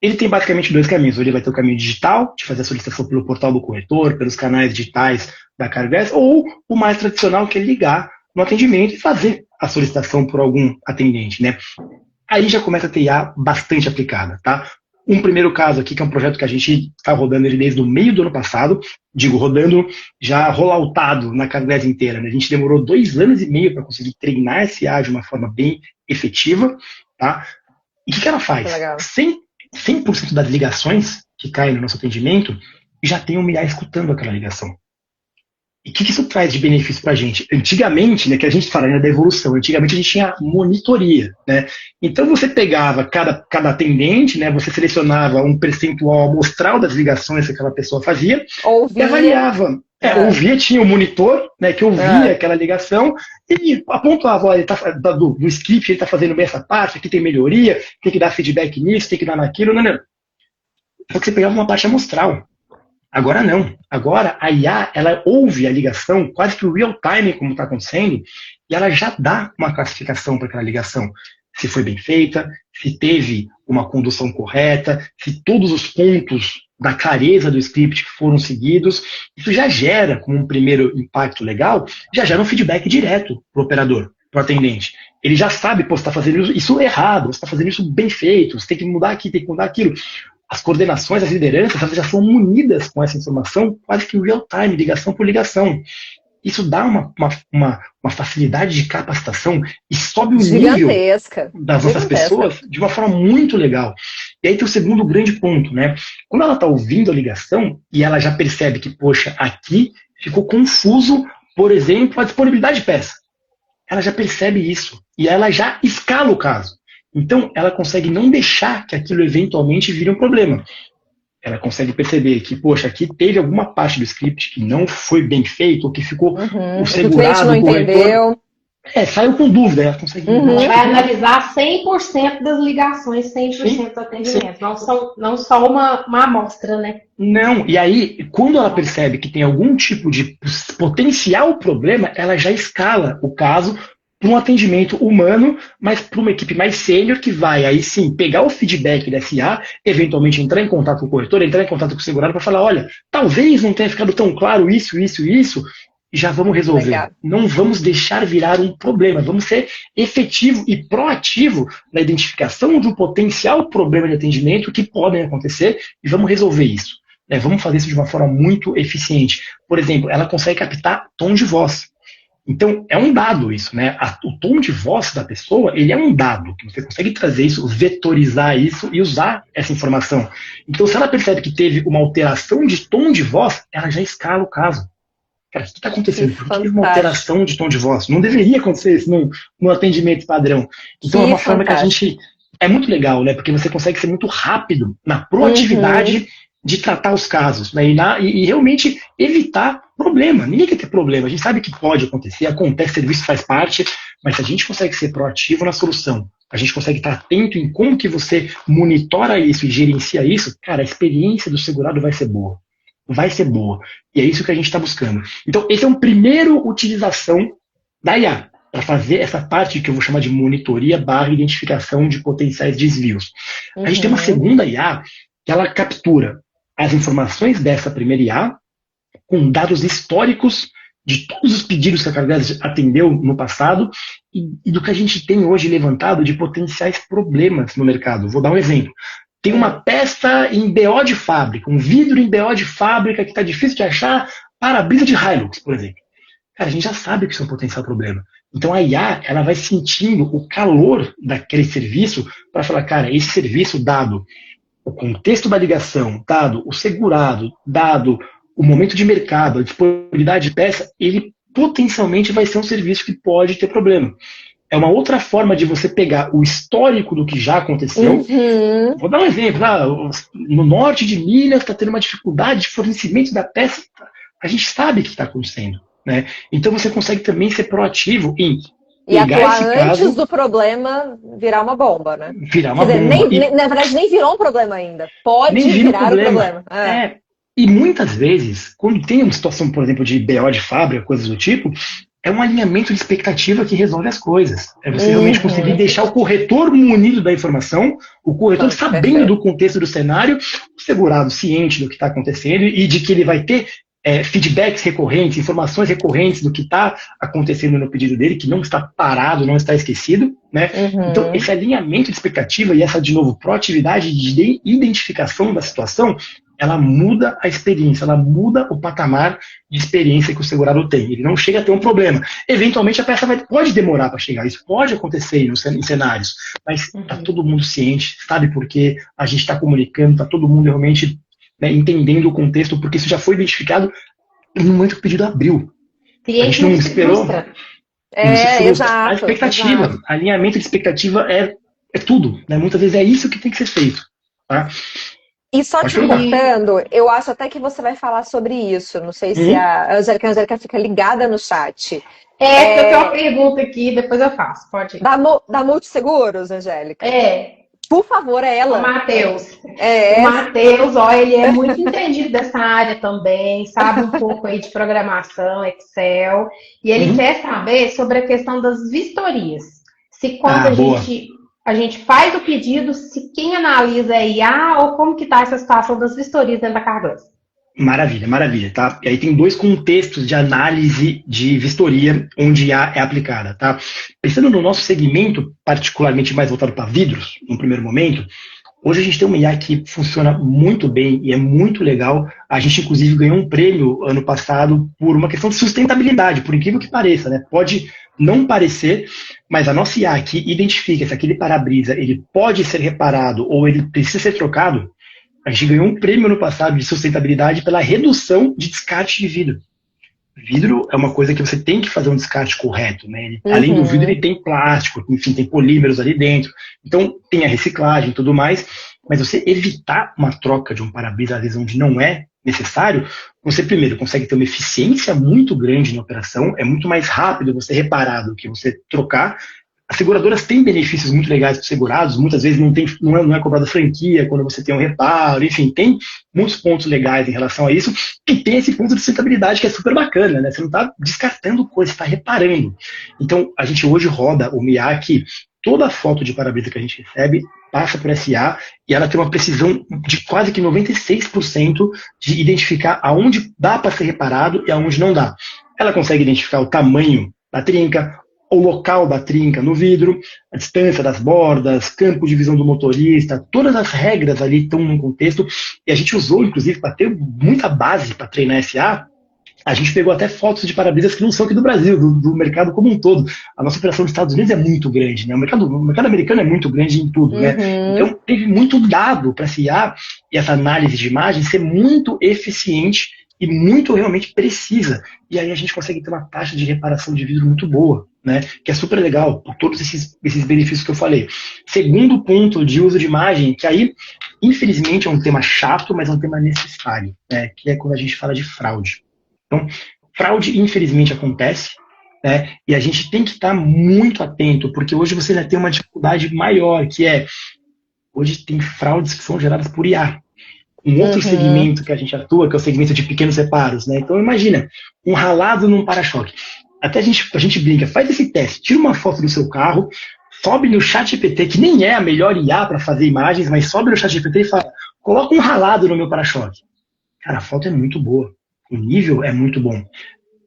Ele tem basicamente dois caminhos. Ele vai ter o caminho digital, de fazer a solicitação pelo portal do corretor, pelos canais digitais da CarGlass, ou o mais tradicional, que é ligar no atendimento e fazer a solicitação por algum atendente, né? Aí já começa a ter IA bastante aplicada, tá? Um primeiro caso aqui, que é um projeto que a gente está rodando ele desde o meio do ano passado, rodando já rolloutado na CarGlass inteira, né? A gente demorou 2 anos e meio para conseguir treinar esse IA de uma forma bem efetiva, tá? E o que ela faz? 100% das ligações que caem no nosso atendimento já tem uma IA escutando aquela ligação. E o que isso traz de benefício para a gente? Antigamente, né, que a gente fala ainda da evolução, antigamente a gente tinha monitoria, né? Então você pegava cada atendente, né, você selecionava um percentual amostral das ligações que aquela pessoa fazia e avaliava. Ouvia, tinha o monitor, né, que ouvia aquela ligação e apontava, olha, do script ele está fazendo bem essa parte, aqui tem melhoria, tem que dar feedback nisso, tem que dar naquilo, não. Só que você pegava uma parte amostral. Agora não. Agora a IA, ela ouve a ligação quase que real time, como está acontecendo, e ela já dá uma classificação para aquela ligação. Se foi bem feita, se teve uma condução correta, se todos os pontos da clareza do script que foram seguidos. Isso já gera, como um primeiro impacto legal, já gera um feedback direto para o operador. para o atendente. Ele já sabe, pô, você está fazendo isso errado, você está fazendo isso bem feito, você tem que mudar aqui, tem que mudar aquilo. As coordenações, as lideranças, elas já são munidas com essa informação quase que real time, ligação por ligação. Isso dá uma facilidade de capacitação e sobe o nível das nossas pessoas de uma forma muito legal. E aí tem o segundo grande ponto, né? Quando ela está ouvindo a ligação e ela já percebe que, poxa, aqui ficou confuso, por exemplo, a disponibilidade de peça. Ela já percebe isso e ela já escala o caso. Então, ela consegue não deixar que aquilo eventualmente vire um problema. Ela consegue perceber que, poxa, aqui teve alguma parte do script que não foi bem feito, ou que ficou o segurado, o corretor... saiu com dúvida. Ela consegue... Vai analisar 100% das ligações, 100% do atendimento. Não só uma amostra, né? Não, e aí, quando ela percebe que tem algum tipo de potencial problema, ela já escala o caso para um atendimento humano, mas para uma equipe mais sênior que vai aí sim pegar o feedback da SA, eventualmente entrar em contato com o corretor, entrar em contato com o segurado para falar, olha, talvez não tenha ficado tão claro isso, e já vamos resolver. Legal. Não vamos deixar virar um problema, vamos ser efetivo e proativo na identificação de um potencial problema de atendimento que podem acontecer e vamos resolver isso. Vamos fazer isso de uma forma muito eficiente. Por exemplo, ela consegue captar tom de voz. Então, é um dado isso, né? O tom de voz da pessoa, ele é um dado, que você consegue trazer isso, vetorizar isso e usar essa informação. Então, se ela percebe que teve uma alteração de tom de voz, ela já escala o caso. Cara, o que está acontecendo? Por que teve uma alteração de tom de voz? Não deveria acontecer isso no atendimento padrão. Então, é uma forma que a gente... É muito legal, né? Porque você consegue ser muito rápido na proatividade de tratar os casos, né? E realmente evitar problema. Ninguém quer ter problema. A gente sabe que pode acontecer, acontece, serviço faz parte, mas se a gente consegue ser proativo na solução, a gente consegue estar atento em como que você monitora isso e gerencia isso, cara, a experiência do segurado vai ser boa. Vai ser boa. E é isso que a gente está buscando. Então, esse é um primeiro utilização da IA, para fazer essa parte que eu vou chamar de monitoria / identificação de potenciais desvios. A gente tem uma segunda IA que ela captura as informações dessa primeira IA com dados históricos de todos os pedidos que a Carglass atendeu no passado e do que a gente tem hoje levantado de potenciais problemas no mercado. Vou dar um exemplo. Tem uma peça em BO de fábrica, um vidro em BO de fábrica que está difícil de achar, para-brisa de Hilux, por exemplo. Cara, a gente já sabe que isso é um potencial problema. Então a IA, ela vai sentindo o calor daquele serviço para falar, cara, esse serviço, dado o contexto da ligação, dado o segurado, dado o momento de mercado, a disponibilidade de peça, ele potencialmente vai ser um serviço que pode ter problema. É uma outra forma de você pegar o histórico do que já aconteceu. Vou dar um exemplo. No norte de Minas está tendo uma dificuldade de fornecimento da peça. A gente sabe o que está acontecendo. Né? Então você consegue também ser proativo em e atuar antes do problema virar uma bomba, né? Virar uma bomba. Na verdade, nem virou um problema ainda. Pode virar um problema. E muitas vezes, quando tem uma situação, por exemplo, de BO de fábrica, coisas do tipo, é um alinhamento de expectativa que resolve as coisas. É você realmente conseguir deixar o corretor munido da informação, o corretor sabendo do contexto do cenário, o segurado ciente do que está acontecendo e de que ele vai ter feedbacks recorrentes, informações recorrentes do que está acontecendo no pedido dele, que não está parado, não está esquecido, né? Então, esse alinhamento de expectativa e essa, de novo, proatividade de identificação da situação, ela muda a experiência, ela muda o patamar de experiência que o segurado tem. Ele não chega a ter um problema. Eventualmente, a peça pode demorar para chegar, isso pode acontecer em cenários, mas está todo mundo ciente, sabe por quê, a gente está comunicando, está todo mundo realmente entendendo o contexto, porque isso já foi identificado no momento que o pedido abriu. A gente não esperou. Exato. A expectativa, exato. Alinhamento de expectativa é tudo. Né? Muitas vezes é isso que tem que ser feito. Tá? E só te perguntando, eu acho até que você vai falar sobre isso. Não sei se a Angélica fica ligada no chat. Eu tenho uma pergunta aqui, depois eu faço. Pode ir. Da Multisseguros, Angélica? Por favor, ela. O Matheus. O Matheus, ele é muito entendido dessa área também, sabe um pouco aí de programação, Excel, e ele quer saber sobre a questão das vistorias. Se quando a gente faz o pedido, se quem analisa é IA ou como que está essa situação das vistorias dentro da Carglass? Maravilha, maravilha, tá? E aí tem dois contextos de análise de vistoria onde IA é aplicada, tá? Pensando no nosso segmento, particularmente mais voltado para vidros, no primeiro momento, hoje a gente tem uma IA que funciona muito bem e é muito legal. A gente, inclusive, ganhou um prêmio ano passado por uma questão de sustentabilidade, por incrível que pareça, né? Pode não parecer, mas a nossa IA que identifica se aquele para-brisa ele pode ser reparado ou ele precisa ser trocado, a gente ganhou um prêmio ano passado de sustentabilidade pela redução de descarte de vidro. Vidro é uma coisa que você tem que fazer um descarte correto, né? Além do vidro, Uhum. ele tem plástico, enfim, tem polímeros ali dentro. Então, tem a reciclagem e tudo mais. Mas você evitar uma troca de um para-brisa, às vezes, onde não é necessário, você, primeiro, consegue ter uma eficiência muito grande na operação. É muito mais rápido você reparar do que você trocar. As seguradoras têm benefícios muito legais para os segurados, muitas vezes não é cobrada franquia quando você tem um reparo, enfim, tem muitos pontos legais em relação a isso, e tem esse ponto de sustentabilidade que é super bacana, né? Você não está descartando coisa, você está reparando. Então, a gente hoje roda o MIA que toda a foto de para-brisa que a gente recebe passa por SA e ela tem uma precisão de quase que 96% de identificar aonde dá para ser reparado e aonde não dá. Ela consegue identificar o tamanho da trinca, o local da trinca no vidro, a distância das bordas, campo de visão do motorista, todas as regras ali estão num contexto, e a gente usou, inclusive, para ter muita base para treinar SA, a gente pegou até fotos de para-brisas que não são aqui do Brasil, do mercado como um todo. A nossa operação nos Estados Unidos é muito grande, né? O mercado americano é muito grande em tudo, né? Uhum. Então, teve muito dado para essa IA e essa análise de imagem ser muito eficiente e muito realmente precisa. E aí a gente consegue ter uma taxa de reparação de vidro muito boa, né? Que é super legal, por todos esses benefícios que eu falei. Segundo ponto de uso de imagem, que aí, infelizmente, é um tema chato, mas é um tema necessário, né? Que é quando a gente fala de fraude. Então, fraude, infelizmente, acontece, né? E a gente tem que estar muito atento, porque hoje você ainda tem uma dificuldade maior, que é, hoje tem fraudes que são geradas por IA. Um outro Uhum. segmento que a gente atua, que é o segmento de pequenos reparos, né? Então, imagina, um ralado num para-choque. Até a gente brinca, faz esse teste, tira uma foto do seu carro, sobe no chat GPT, que nem é a melhor IA para fazer imagens, mas sobe no chat GPT e fala, coloca um ralado no meu para-choque. Cara, a foto é muito boa. O nível é muito bom.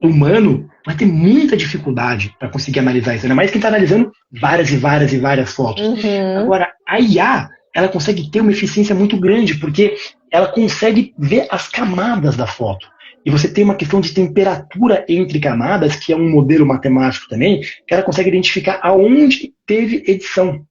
O humano vai ter muita dificuldade para conseguir analisar isso, ainda mais quem está analisando várias e várias e várias fotos. Uhum. Agora, a IA, ela consegue ter uma eficiência muito grande, porque ela consegue ver as camadas da foto. E você tem uma questão de temperatura entre camadas, que é um modelo matemático também, que ela consegue identificar aonde teve edição.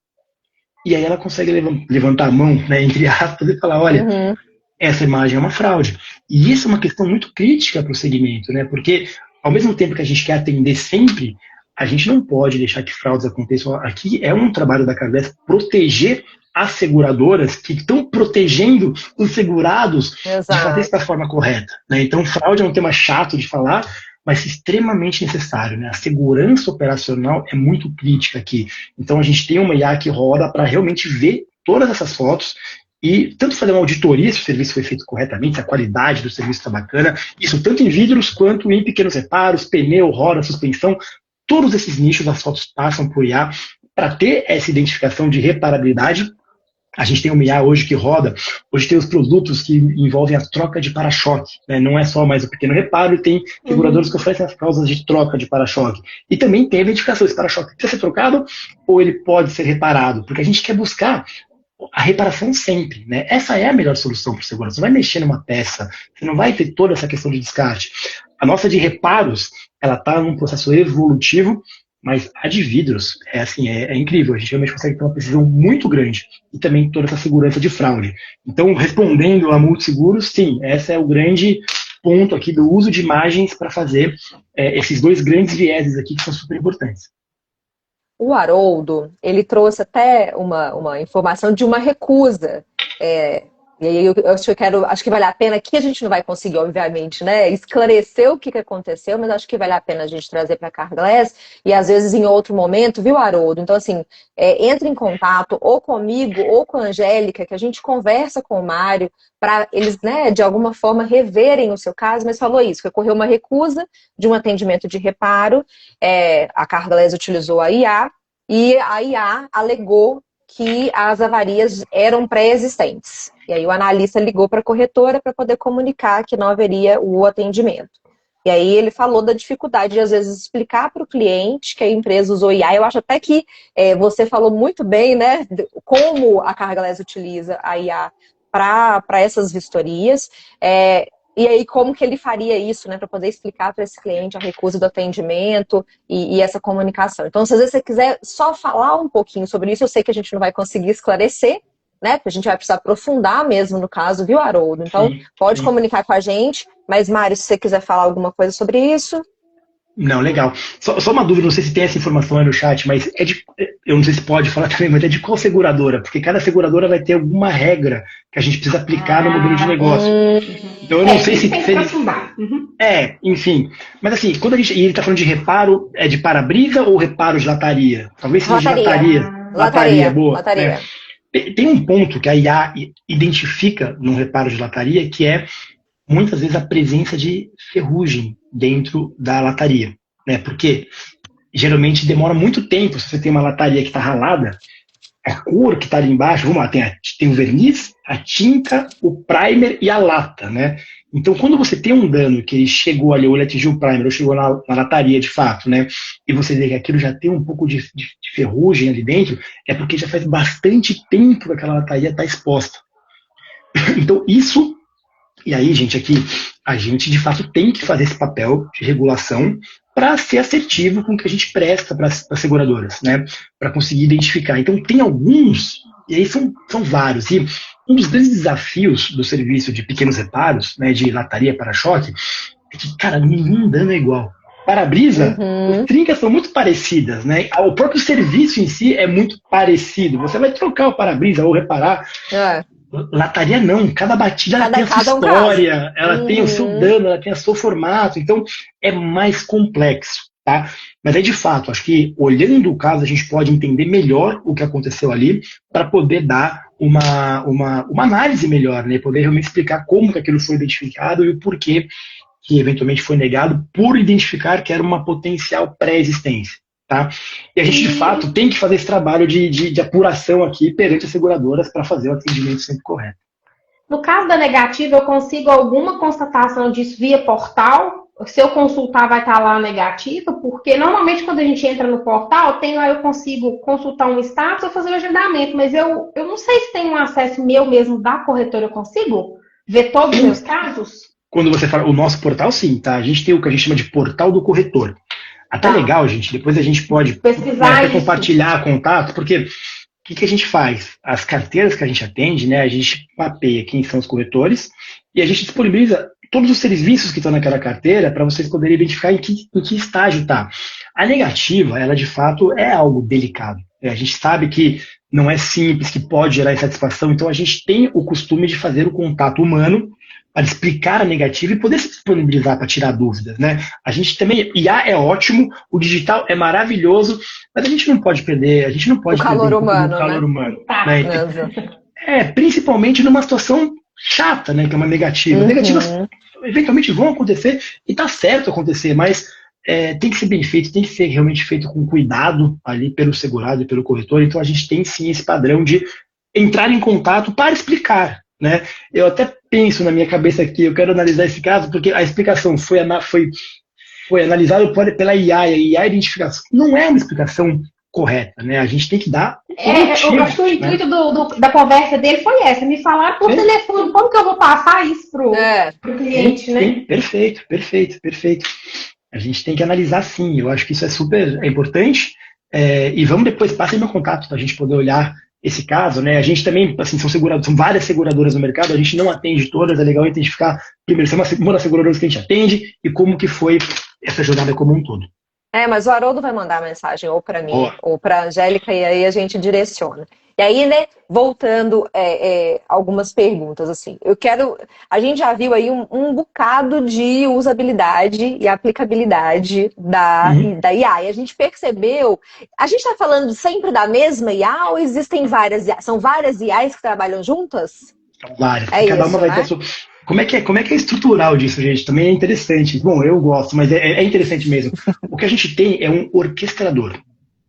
E aí ela consegue levantar a mão, né, entre aspas, e falar, olha, Uhum. essa imagem é uma fraude. E isso é uma questão muito crítica para o segmento, né? Porque, ao mesmo tempo que a gente quer atender sempre, a gente não pode deixar que fraudes aconteçam. Aqui é um trabalho da Carves proteger as seguradoras que estão protegendo os segurados de fazer isso da Exato. forma correta, né? Então, fraude é um tema chato de falar, mas extremamente necessário, né? A segurança operacional é muito crítica aqui. Então, a gente tem uma IA que roda para realmente ver todas essas fotos e tanto fazer uma auditoria se o serviço foi feito corretamente, se a qualidade do serviço está bacana, isso tanto em vidros quanto em pequenos reparos, pneu, roda, suspensão, todos esses nichos as fotos passam por IA para ter essa identificação de reparabilidade. A gente tem uma IA hoje que roda, hoje tem os produtos que envolvem a troca de para-choque, né? Não é só mais o pequeno reparo, tem Uhum. seguradores que oferecem as causas de troca de para-choque. E também tem a identificação, esse para-choque precisa ser trocado ou ele pode ser reparado, porque a gente quer buscar a reparação sempre, né? Essa é a melhor solução para o segurança. Você não vai mexer numa peça, você não vai ter toda essa questão de descarte. A nossa de reparos, ela está num processo evolutivo, mas a de vidros é assim, é incrível. A gente realmente consegue ter uma precisão muito grande e também toda essa segurança de fraude. Então, respondendo a Multiseguros, sim, esse é o grande ponto aqui do uso de imagens para fazer esses dois grandes vieses aqui que são super importantes. O Haroldo, ele trouxe até uma informação de uma recusa. É, e aí acho que vale a pena, que a gente não vai conseguir, obviamente, né, esclarecer o que que aconteceu, mas acho que vale a pena a gente trazer para a Carglass e às vezes em outro momento, viu, Haroldo? Então, assim, entre em contato ou comigo ou com a Angélica, que a gente conversa com o Mário para eles, né, de alguma forma reverem o seu caso, mas falou isso, que ocorreu uma recusa de um atendimento de reparo, a Carglass utilizou a IA, e a IA alegou que as avarias eram pré-existentes. E aí o analista ligou para a corretora para poder comunicar que não haveria o atendimento. E aí ele falou da dificuldade de, às vezes, explicar para o cliente que a empresa usou IA. Eu acho até que você falou muito bem, né, como a Cargless utiliza a IA para essas vistorias. E aí, como que ele faria isso, né, para poder explicar para esse cliente a recusa do atendimento e essa comunicação. Então, se às vezes você quiser só falar um pouquinho sobre isso, eu sei que a gente não vai conseguir esclarecer, né, porque a gente vai precisar aprofundar mesmo no caso, viu, Haroldo? Então, pode comunicar com a gente, mas, Mário, se você quiser falar alguma coisa sobre isso... Não, legal. Só uma dúvida, não sei se tem essa informação aí no chat, mas eu não sei se pode falar também, mas é de qual seguradora? Porque cada seguradora vai ter alguma regra que a gente precisa aplicar no modelo de negócio. Então eu não sei se... enfim. Mas assim, quando e ele está falando de reparo, é de para-brisa ou reparo de lataria? Talvez seja de lataria. Lataria, boa. Lataria. Tem um ponto que a IA identifica no reparo de lataria, que é muitas vezes a presença de ferrugem dentro da lataria, né? Porque geralmente demora muito tempo. Se você tem uma lataria que está ralada, a cor que está ali embaixo, vamos lá, tem o verniz, a tinta, o primer e a lata, né? Então, quando você tem um dano que ele chegou ali, ou ele atingiu o primer, ou chegou na lataria de fato, né? E você vê que aquilo já tem um pouco de ferrugem ali dentro, é porque já faz bastante tempo que aquela lataria está exposta. Então, isso... E aí, gente, aqui, a gente de fato tem que fazer esse papel de regulação para ser assertivo com o que a gente presta para as seguradoras, né? Para conseguir identificar. Então, tem alguns, e aí são vários, e um dos grandes desafios do serviço de pequenos reparos, né, de lataria para-choque, é que, cara, nenhum dano é igual. Para-brisa, as trincas são muito parecidas, né? O próprio serviço em si é muito parecido. Você vai trocar o para-brisa ou reparar... Lataria não, cada batida ela tem a sua história, ela tem o seu dano, ela tem o seu formato, então é mais complexo, tá? Mas de fato, acho que olhando o caso a gente pode entender melhor o que aconteceu ali para poder dar uma análise melhor, né? Poder realmente explicar como que aquilo foi identificado e o porquê que eventualmente foi negado por identificar que era uma potencial pré-existência. Tá? E a gente, de fato, tem que fazer esse trabalho de apuração aqui perante as seguradoras para fazer o atendimento sempre correto. No caso da negativa, eu consigo alguma constatação disso via portal? Se eu consultar, vai estar lá a negativa? Porque normalmente quando a gente entra no portal, eu consigo consultar um status ou fazer o agendamento, mas eu não sei se tem um acesso meu mesmo da corretora, eu consigo ver todos os meus casos? Quando você fala o nosso portal, sim, tá? A gente tem o que a gente chama de portal do corretor. Até legal, gente, depois a gente pode pesquisar, compartilhar contato, porque o que a gente faz? As carteiras que a gente atende, né, a gente mapeia quem são os corretores e a gente disponibiliza todos os serviços que estão naquela carteira para vocês poderem identificar em que estágio está. A negativa, ela de fato é algo delicado. A gente sabe que não é simples, que pode gerar insatisfação, então a gente tem o costume de fazer o contato humano para explicar a negativa e poder se disponibilizar para tirar dúvidas, né? A gente também, IA é ótimo, o digital é maravilhoso, mas a gente não pode perder, o calor humano, né? Então, principalmente numa situação chata, né? Que é uma negativa. Negativas eventualmente vão acontecer e tá certo acontecer, mas tem que ser bem feito, tem que ser realmente feito com cuidado ali pelo segurado e pelo corretor. Então a gente tem sim esse padrão de entrar em contato para explicar, né? Eu até penso na minha cabeça aqui, eu quero analisar esse caso, porque a explicação foi analisada pela IA, e a identificação não é uma explicação correta, né? A gente tem que dar motivo, eu acho que o intuito da conversa dele foi essa, me falar por telefone, como que eu vou passar isso pro cliente, né? Sim, perfeito. A gente tem que analisar sim, eu acho que isso é super importante, e vamos depois, passem meu contato para a gente poder olhar esse caso, né? A gente também, assim, são várias seguradoras no mercado, a gente não atende todas, é legal identificar, primeiro, se é uma das seguradoras que a gente atende e como que foi essa jornada como um todo. Mas o Haroldo vai mandar a mensagem ou para mim ou para a Angélica e aí a gente direciona. E aí, né, voltando algumas perguntas, assim, a gente já viu aí um bocado de usabilidade e aplicabilidade da IA, e a gente percebeu, a gente está falando sempre da mesma IA ou existem várias IA? São várias IAs que trabalham juntas? São várias, cada uma vai ter a sua... Como é que é estrutural disso, gente? Também é interessante. Bom, eu gosto, mas é interessante mesmo. O que a gente tem é um orquestrador,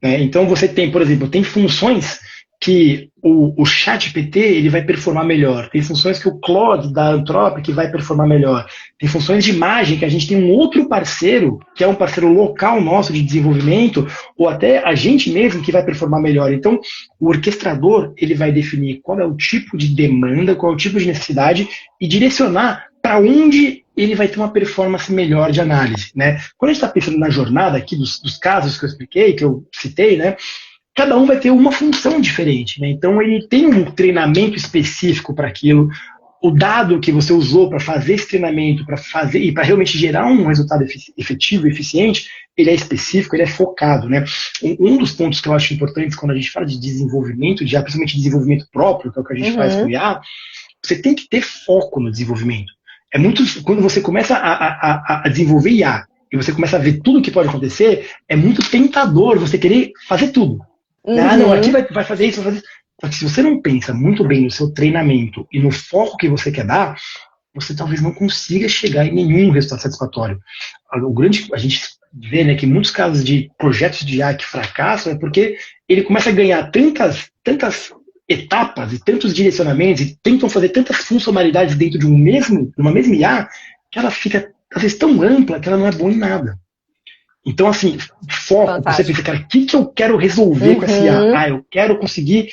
né? Então você tem, por exemplo, tem funções que o ChatGPT ele vai performar melhor. Tem funções que o Claude da Anthropic vai performar melhor. Tem funções de imagem que a gente tem um outro parceiro, que é um parceiro local nosso de desenvolvimento, ou até a gente mesmo que vai performar melhor. Então, o orquestrador ele vai definir qual é o tipo de demanda, qual é o tipo de necessidade e direcionar para onde ele vai ter uma performance melhor de análise, né? Quando a gente está pensando na jornada aqui dos casos que eu expliquei, que eu citei, né? Cada um vai ter uma função diferente, né? Então ele tem um treinamento específico para aquilo. O dado que você usou para fazer esse treinamento, para fazer e para realmente gerar um resultado efetivo, eficiente, ele é específico, ele é focado, né? Um dos pontos que eu acho importantes quando a gente fala de desenvolvimento, de principalmente desenvolvimento próprio, que é o que a gente faz com o IA, você tem que ter foco no desenvolvimento. É muito quando você começa a desenvolver IA e você começa a ver tudo o que pode acontecer, é muito tentador você querer fazer tudo. Ah, não, aqui vai fazer isso, vai fazer isso. Só que se você não pensa muito bem no seu treinamento e no foco que você quer dar, você talvez não consiga chegar em nenhum resultado satisfatório. A gente vê, né, que muitos casos de projetos de IA que fracassam é porque ele começa a ganhar tantas etapas e tantos direcionamentos e tentam fazer tantas funcionalidades dentro de uma mesma IA que ela fica, às vezes, tão ampla que ela não é boa em nada. Então, assim, foco, fantástico. Você pensa, cara, o que eu quero resolver com essa IA? Ah, eu quero conseguir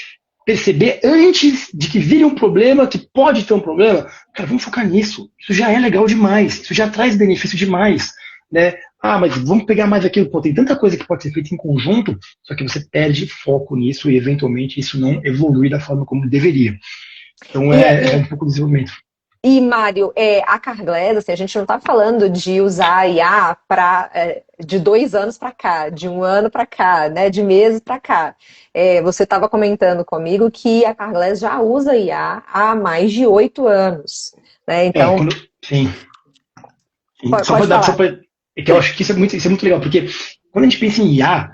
perceber antes de que vire um problema, que pode ter um problema. Cara, vamos focar nisso. Isso já é legal demais. Isso já traz benefício demais. Né? Ah, mas vamos pegar mais aquilo. Pô, tem tanta coisa que pode ser feita em conjunto, só que você perde foco nisso e, eventualmente, isso não evolui da forma como deveria. Então, é um pouco de desenvolvimento. E, Mário, a Carglass, assim, a gente não está falando de usar a IA de 2 anos para cá, de 1 ano para cá, né, de meses para cá. Você estava comentando comigo que a Carglass já usa IA há mais de 8 anos. Né? Então, sim. Pode falar. Eu acho que isso é muito legal, porque quando a gente pensa em IA,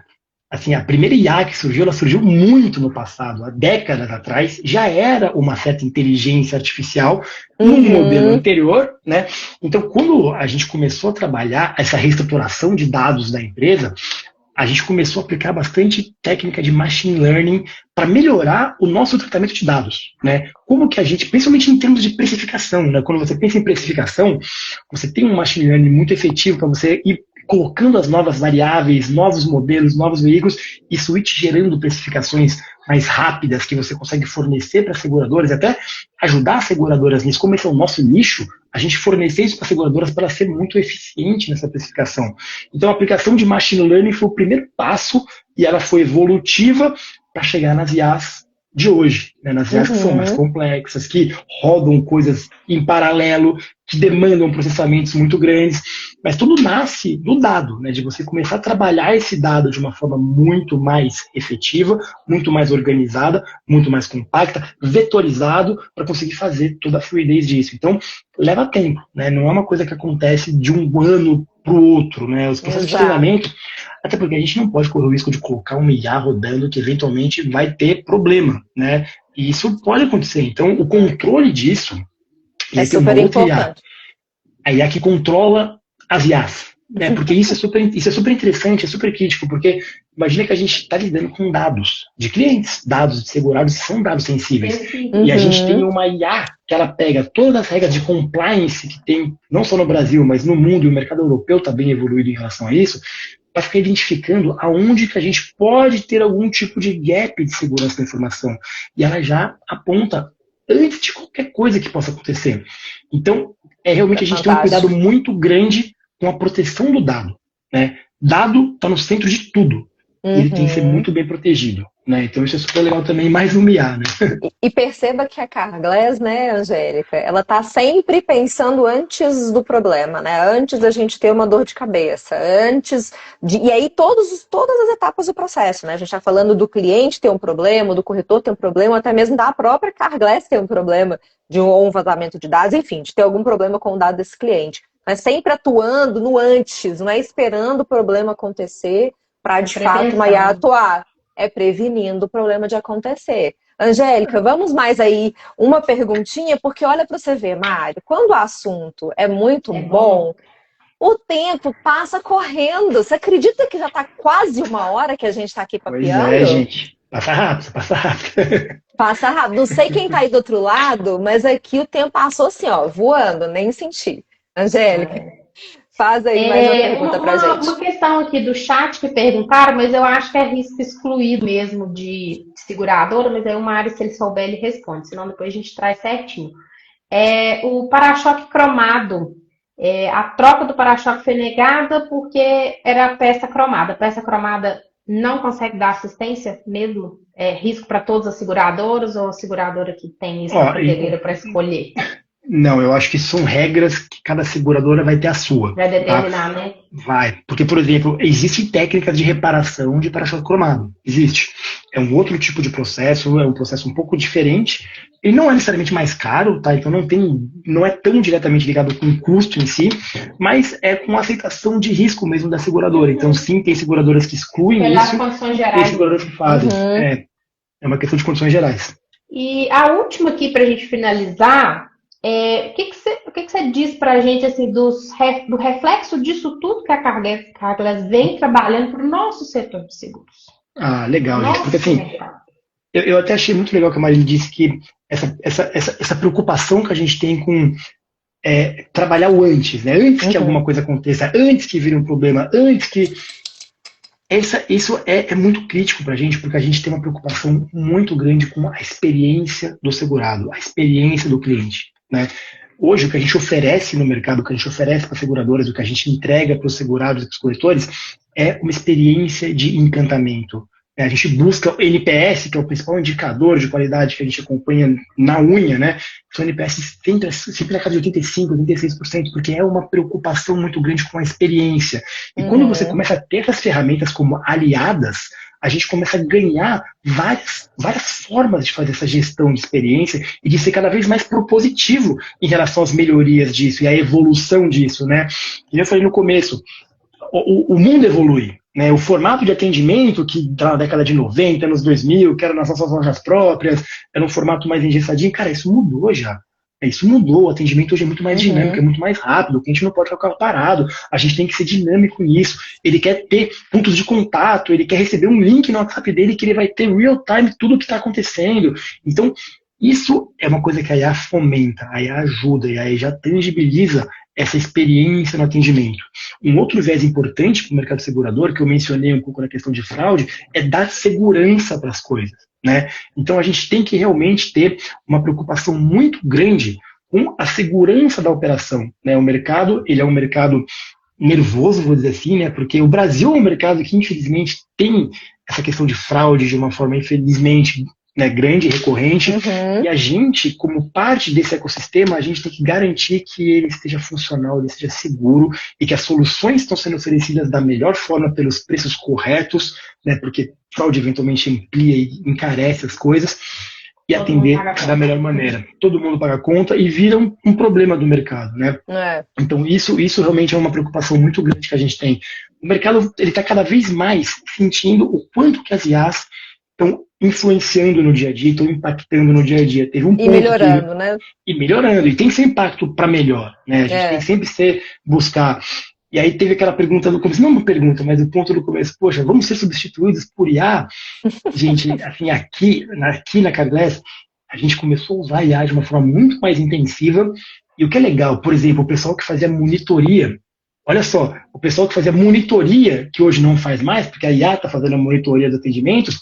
assim, a primeira IA que surgiu, ela surgiu muito no passado, há décadas atrás, já era uma certa inteligência artificial num modelo anterior, né? Então, quando a gente começou a trabalhar essa reestruturação de dados da empresa, a gente começou a aplicar bastante técnica de machine learning para melhorar o nosso tratamento de dados, né? Como que a gente, principalmente em termos de precificação, né? Quando você pensa em precificação, você tem um machine learning muito efetivo para você ir colocando as novas variáveis, novos modelos, novos veículos, isso ir te gerando precificações mais rápidas que você consegue fornecer para as seguradoras, e até ajudar as seguradoras nisso. Como esse é o nosso nicho, a gente fornecer isso para as seguradoras para ser muito eficiente nessa precificação. Então, a aplicação de machine learning foi o primeiro passo e ela foi evolutiva para chegar nas IAs de hoje, né? Nas IAs que são mais complexas, que rodam coisas em paralelo, que demandam processamentos muito grandes, mas tudo nasce do dado, né? De você começar a trabalhar esse dado de uma forma muito mais efetiva, muito mais organizada, muito mais compacta, vetorizado, para conseguir fazer toda a fluidez disso. Então, leva tempo, né? Não é uma coisa que acontece de um ano para o outro, né? Os processos de treinamento, até porque a gente não pode correr o risco de colocar uma IA rodando que eventualmente vai ter problema, né? E isso pode acontecer. Então, o controle disso é super importante. A IA que controla as IAs, né? Porque isso é super interessante, é super crítico, porque imagina que a gente está lidando com dados de clientes, dados de segurados, são dados sensíveis. E a gente tem uma IA que ela pega todas as regras de compliance que tem, não só no Brasil, mas no mundo, e o mercado europeu está bem evoluído em relação a isso, para ficar identificando aonde que a gente pode ter algum tipo de gap de segurança da informação. E ela já aponta antes de qualquer coisa que possa acontecer. Então, realmente a gente tem um cuidado muito grande com a proteção do dado, né? Dado está no centro de tudo. Ele tem que ser muito bem protegido, né? Então isso é super legal também, mais no MIA, né? E perceba que a Carglass, né, Angélica, ela está sempre pensando antes do problema, né? Antes da gente ter uma dor de cabeça, e aí todas as etapas do processo, né? A gente está falando do cliente ter um problema, do corretor ter um problema, até mesmo da própria Carglass ter um problema de um vazamento de dados, enfim, de ter algum problema com o dado desse cliente. Mas sempre atuando no antes, não é esperando o problema acontecer para, de fato, uma IA atuar. É prevenindo o problema de acontecer. Angélica, vamos mais aí uma perguntinha, porque olha para você ver, Mário, quando o assunto é muito bom, o tempo passa correndo. Você acredita que já está quase 1 hora que a gente está aqui papeando? Pois é, gente. Passa rápido, passa rápido. Passa rápido. Não sei quem tá aí do outro lado, mas aqui o tempo passou assim, ó, voando, nem senti. Angélica, faz aí mais uma pergunta pra gente. Uma questão aqui do chat que perguntaram, mas eu acho que é risco excluído mesmo de seguradora, mas aí o Mário, se ele souber, ele responde, senão depois a gente traz certinho. É o para-choque cromado. A troca do para-choque foi negada porque era peça cromada. A peça cromada não consegue dar assistência mesmo? É risco para todas as seguradoras ou a seguradora que tem isso na Ó, prateleira para escolher? não, eu acho que são regras que cada seguradora vai ter a sua, Vai tá? determinar, né? Vai. Porque, por exemplo, existem técnicas de reparação de para-choque cromado. Existe. É um outro tipo de processo, é um processo um pouco diferente. Ele não é necessariamente mais caro, tá? Então não é tão diretamente ligado com o custo em si, mas é com a aceitação de risco mesmo da seguradora. Então, sim, tem seguradoras que excluem Pelas isso, condições tem gerais. seguradoras que fazem. Uhum. É uma questão de condições gerais. E a última aqui para a gente finalizar, o que que você diz para a gente assim, do reflexo disso tudo que a Carglass vem trabalhando para o nosso setor de seguros? Ah, legal, gente. Porque Nosso assim, mercado. eu até achei muito legal que a Marília disse que essa preocupação que a gente tem com trabalhar o antes, né? Antes que Uhum. alguma coisa aconteça, antes que vire um problema, antes que. Isso é muito crítico para a gente, porque a gente tem uma preocupação muito grande com a experiência do segurado, a experiência do cliente, né? Hoje, o que a gente oferece no mercado, o que a gente oferece para as seguradoras, o que a gente entrega para os segurados e para os coletores, é uma experiência de encantamento. A gente busca o NPS, que é o principal indicador de qualidade que a gente acompanha na unha, né? O NPS sempre na casa de 85%, 86%, porque é uma preocupação muito grande com a experiência. E quando você Uhum. começa a ter essas ferramentas como aliadas, a gente começa a ganhar várias formas de fazer essa gestão de experiência e de ser cada vez mais propositivo em relação às melhorias disso e à evolução disso, né? E eu falei no começo, o mundo evolui. Né, o formato de atendimento que na década de 90, anos 2000, que era nas nossas lojas próprias, era um formato mais engessadinho, cara, isso mudou já. Isso mudou, o atendimento hoje é muito mais dinâmico, é Uhum. muito mais rápido, o cliente não pode ficar parado, a gente tem que ser dinâmico nisso, ele quer ter pontos de contato, ele quer receber um link no WhatsApp dele que ele vai ter real time tudo o que está acontecendo. Então, isso é uma coisa que a IA fomenta, a IA ajuda, e a IA já tangibiliza essa experiência no atendimento. Um outro viés importante para o mercado segurador, que eu mencionei um pouco na questão de fraude, é dar segurança para as coisas. Né? Então a gente tem que realmente ter uma preocupação muito grande com a segurança da operação. Né? O mercado, ele é um mercado nervoso, vou dizer assim, né? Porque o Brasil é um mercado que infelizmente tem essa questão de fraude de uma forma infelizmente, né, grande e recorrente, e Uhum. a gente, como parte desse ecossistema, a gente tem que garantir que ele esteja funcional, ele esteja seguro e que as soluções estão sendo oferecidas da melhor forma, pelos preços corretos, né, porque fraude eventualmente amplia e encarece as coisas, e Todo mundo atender paga a da conta. melhor maneira. Todo mundo paga a conta e vira um problema do mercado, né? É. Então, isso realmente é uma preocupação muito grande que a gente tem. O mercado ele está cada vez mais sentindo o quanto que as IAs estão influenciando no dia a dia, estão impactando no dia a dia. Teve um E ponto que melhorando, né? e melhorando, e tem que ser impacto para melhor, né? A gente tem que É. sempre buscar. E aí teve aquela pergunta no começo, não uma pergunta, mas o ponto do começo, poxa, vamos ser substituídos por IA? Gente, assim, aqui na Carglass, a gente começou a usar a IA de uma forma muito mais intensiva. E o que é legal, por exemplo, o pessoal que fazia monitoria, olha só, o pessoal que fazia monitoria, que hoje não faz mais, porque a IA está fazendo a monitoria dos atendimentos,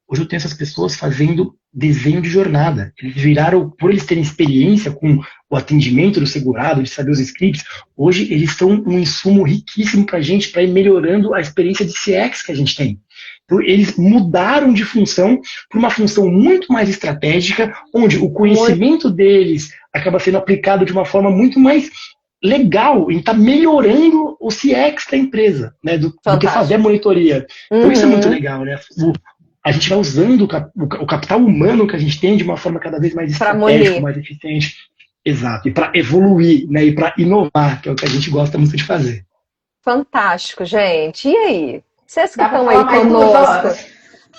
hoje eu tenho essas pessoas fazendo desenho de jornada. Eles viraram, por eles terem experiência com o atendimento do segurado, de saber os scripts, hoje eles são um insumo riquíssimo para a gente, para ir melhorando a experiência de CX que a gente tem. Então, eles mudaram de função para uma função muito mais estratégica, onde o Muito. conhecimento deles acaba sendo aplicado de uma forma muito mais legal e está melhorando o CX da empresa, né, do que fazer a Fantástico. monitoria. Então isso é muito Uhum. legal, né? A gente vai usando o capital humano que a gente tem de uma forma cada vez mais Para estratégica, molir. mais eficiente. Exato. E para evoluir, né? E para inovar, que é o que a gente gosta muito de fazer. Fantástico, gente. E aí? Vocês que Dá para estão falar aí mais duas conosco? horas.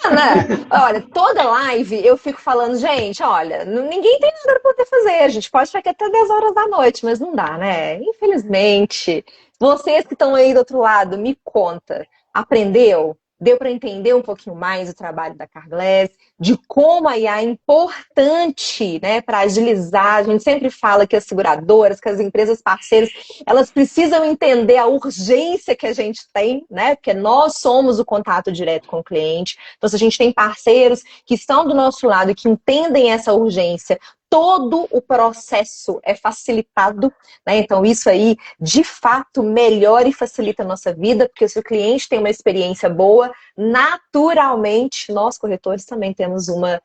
Ah, né? Olha, toda live eu fico falando, gente, olha, ninguém tem nada para poder fazer. A gente pode ficar aqui até 10 horas da noite, mas não dá, né? Infelizmente. Vocês que estão aí do outro lado, me conta. Aprendeu? deu para entender um pouquinho mais o trabalho da Carglass, de como a IA é importante, né, para agilizar. A gente sempre fala que as seguradoras, que as empresas parceiras, elas precisam entender a urgência que a gente tem, né, porque nós somos o contato direto com o cliente. Então, se a gente tem parceiros que estão do nosso lado e que entendem essa urgência, todo o processo é facilitado, né? Então, isso aí, de fato, melhora e facilita a nossa vida, porque se o cliente tem uma experiência boa, naturalmente, nós, corretores, também temos uma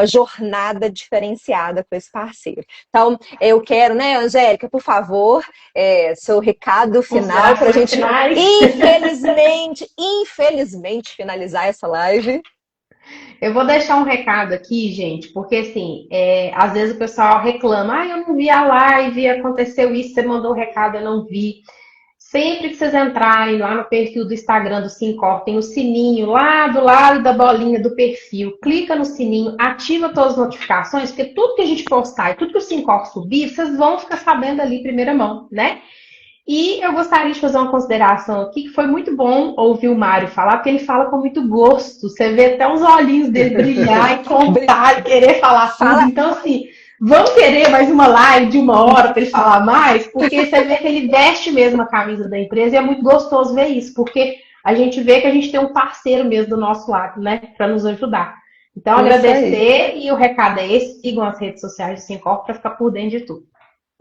jornada diferenciada com esse parceiro. Então, eu quero, né, Angélica, por favor, seu recado final para a gente, infelizmente, finalizar essa live. Eu vou deixar um recado aqui, gente, porque assim, às vezes o pessoal reclama, eu não vi a live, aconteceu isso, você mandou o recado, eu não vi. Sempre que vocês entrarem lá no perfil do Instagram do Sincor, tem o sininho lá do lado da bolinha do perfil. Clica no sininho, ativa todas as notificações, porque tudo que a gente postar e tudo que o Sincor subir, vocês vão ficar sabendo ali em primeira mão, né? E eu gostaria de fazer uma consideração aqui, que foi muito bom ouvir o Mário falar, porque ele fala com muito gosto. Você vê até os olhinhos dele brilhar e contar, e querer falar tudo. Então, assim, vamos querer mais uma live de 1 hora para ele falar mais, porque você vê que ele veste mesmo a camisa da empresa e é muito gostoso ver isso, porque a gente vê que a gente tem um parceiro mesmo do nosso lado, né, para nos ajudar. Então, agradecer, e o recado é esse: sigam as redes sociais do Sincor para ficar por dentro de tudo.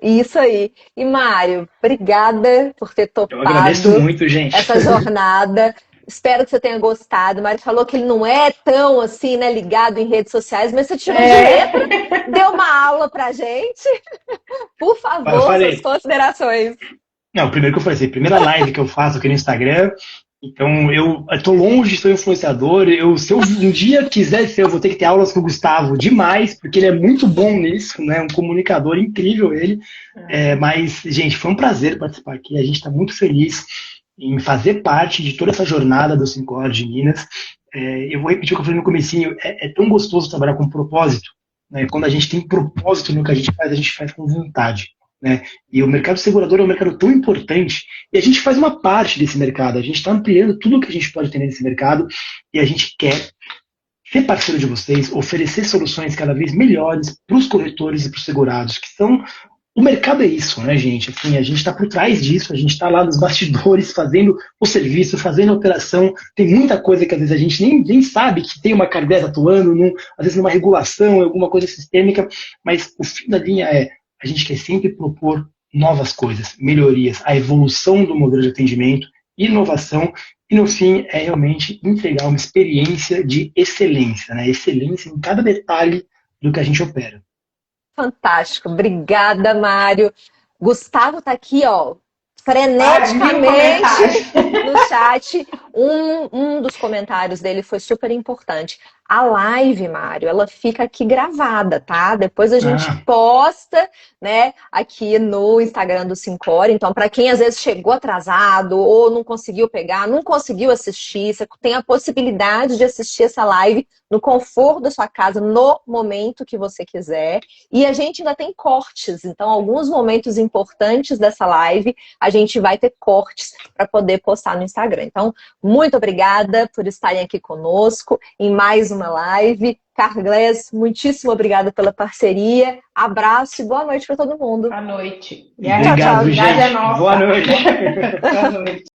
Isso aí. E, Mário, obrigada por ter topado. Eu agradeço muito, gente. Essa jornada. Espero que você tenha gostado. O Mário falou que ele não é tão assim, né, ligado em redes sociais, mas você tirou de letra, deu uma aula pra gente. Por favor, suas considerações. Não, primeiro que eu falei, primeira live que eu faço aqui no Instagram. Então, eu tô longe de ser influenciador. Se eu um dia quiser ser, eu vou ter que ter aulas com o Gustavo demais, porque ele é muito bom nisso, né? Um comunicador incrível ele. Mas, gente, foi um prazer participar aqui. A gente está muito feliz em fazer parte de toda essa jornada do Sincor de Minas. Eu vou repetir o que eu falei no comecinho. É tão gostoso trabalhar com propósito, né? Quando a gente tem propósito no que a gente faz com vontade. Né? E o mercado segurador é um mercado tão importante, e a gente faz uma parte desse mercado, a gente está ampliando tudo o que a gente pode ter nesse mercado, e a gente quer ser parceiro de vocês, oferecer soluções cada vez melhores para os corretores e para os segurados, que são... O mercado é isso, né, gente? Assim, a gente está por trás disso, a gente está lá nos bastidores fazendo o serviço, fazendo a operação. Tem muita coisa que às vezes a gente nem sabe que tem uma Carglass atuando, às vezes numa regulação, alguma coisa sistêmica, mas o fim da linha a gente quer sempre propor novas coisas, melhorias, a evolução do modelo de atendimento, inovação, e no fim é realmente entregar uma experiência de excelência, né? Excelência em cada detalhe do que a gente opera. Fantástico, obrigada, Mário. Gustavo está aqui, ó, freneticamente no chat. Um dos comentários dele foi super importante. A live, Mário, ela fica aqui gravada, tá? Depois a gente posta, né, aqui no Instagram do Sincor. Então, para quem às vezes chegou atrasado ou não conseguiu pegar, não conseguiu assistir, você tem a possibilidade de assistir essa live no conforto da sua casa, no momento que você quiser. E a gente ainda tem cortes. Então, alguns momentos importantes dessa live, a gente vai ter cortes para poder postar no Instagram. Então, muito obrigada por estarem aqui conosco em mais uma live. Carglass, muitíssimo obrigada pela parceria. Abraço e boa noite para todo mundo. Boa noite. Obrigado, gente. É nossa. Boa noite. Boa noite.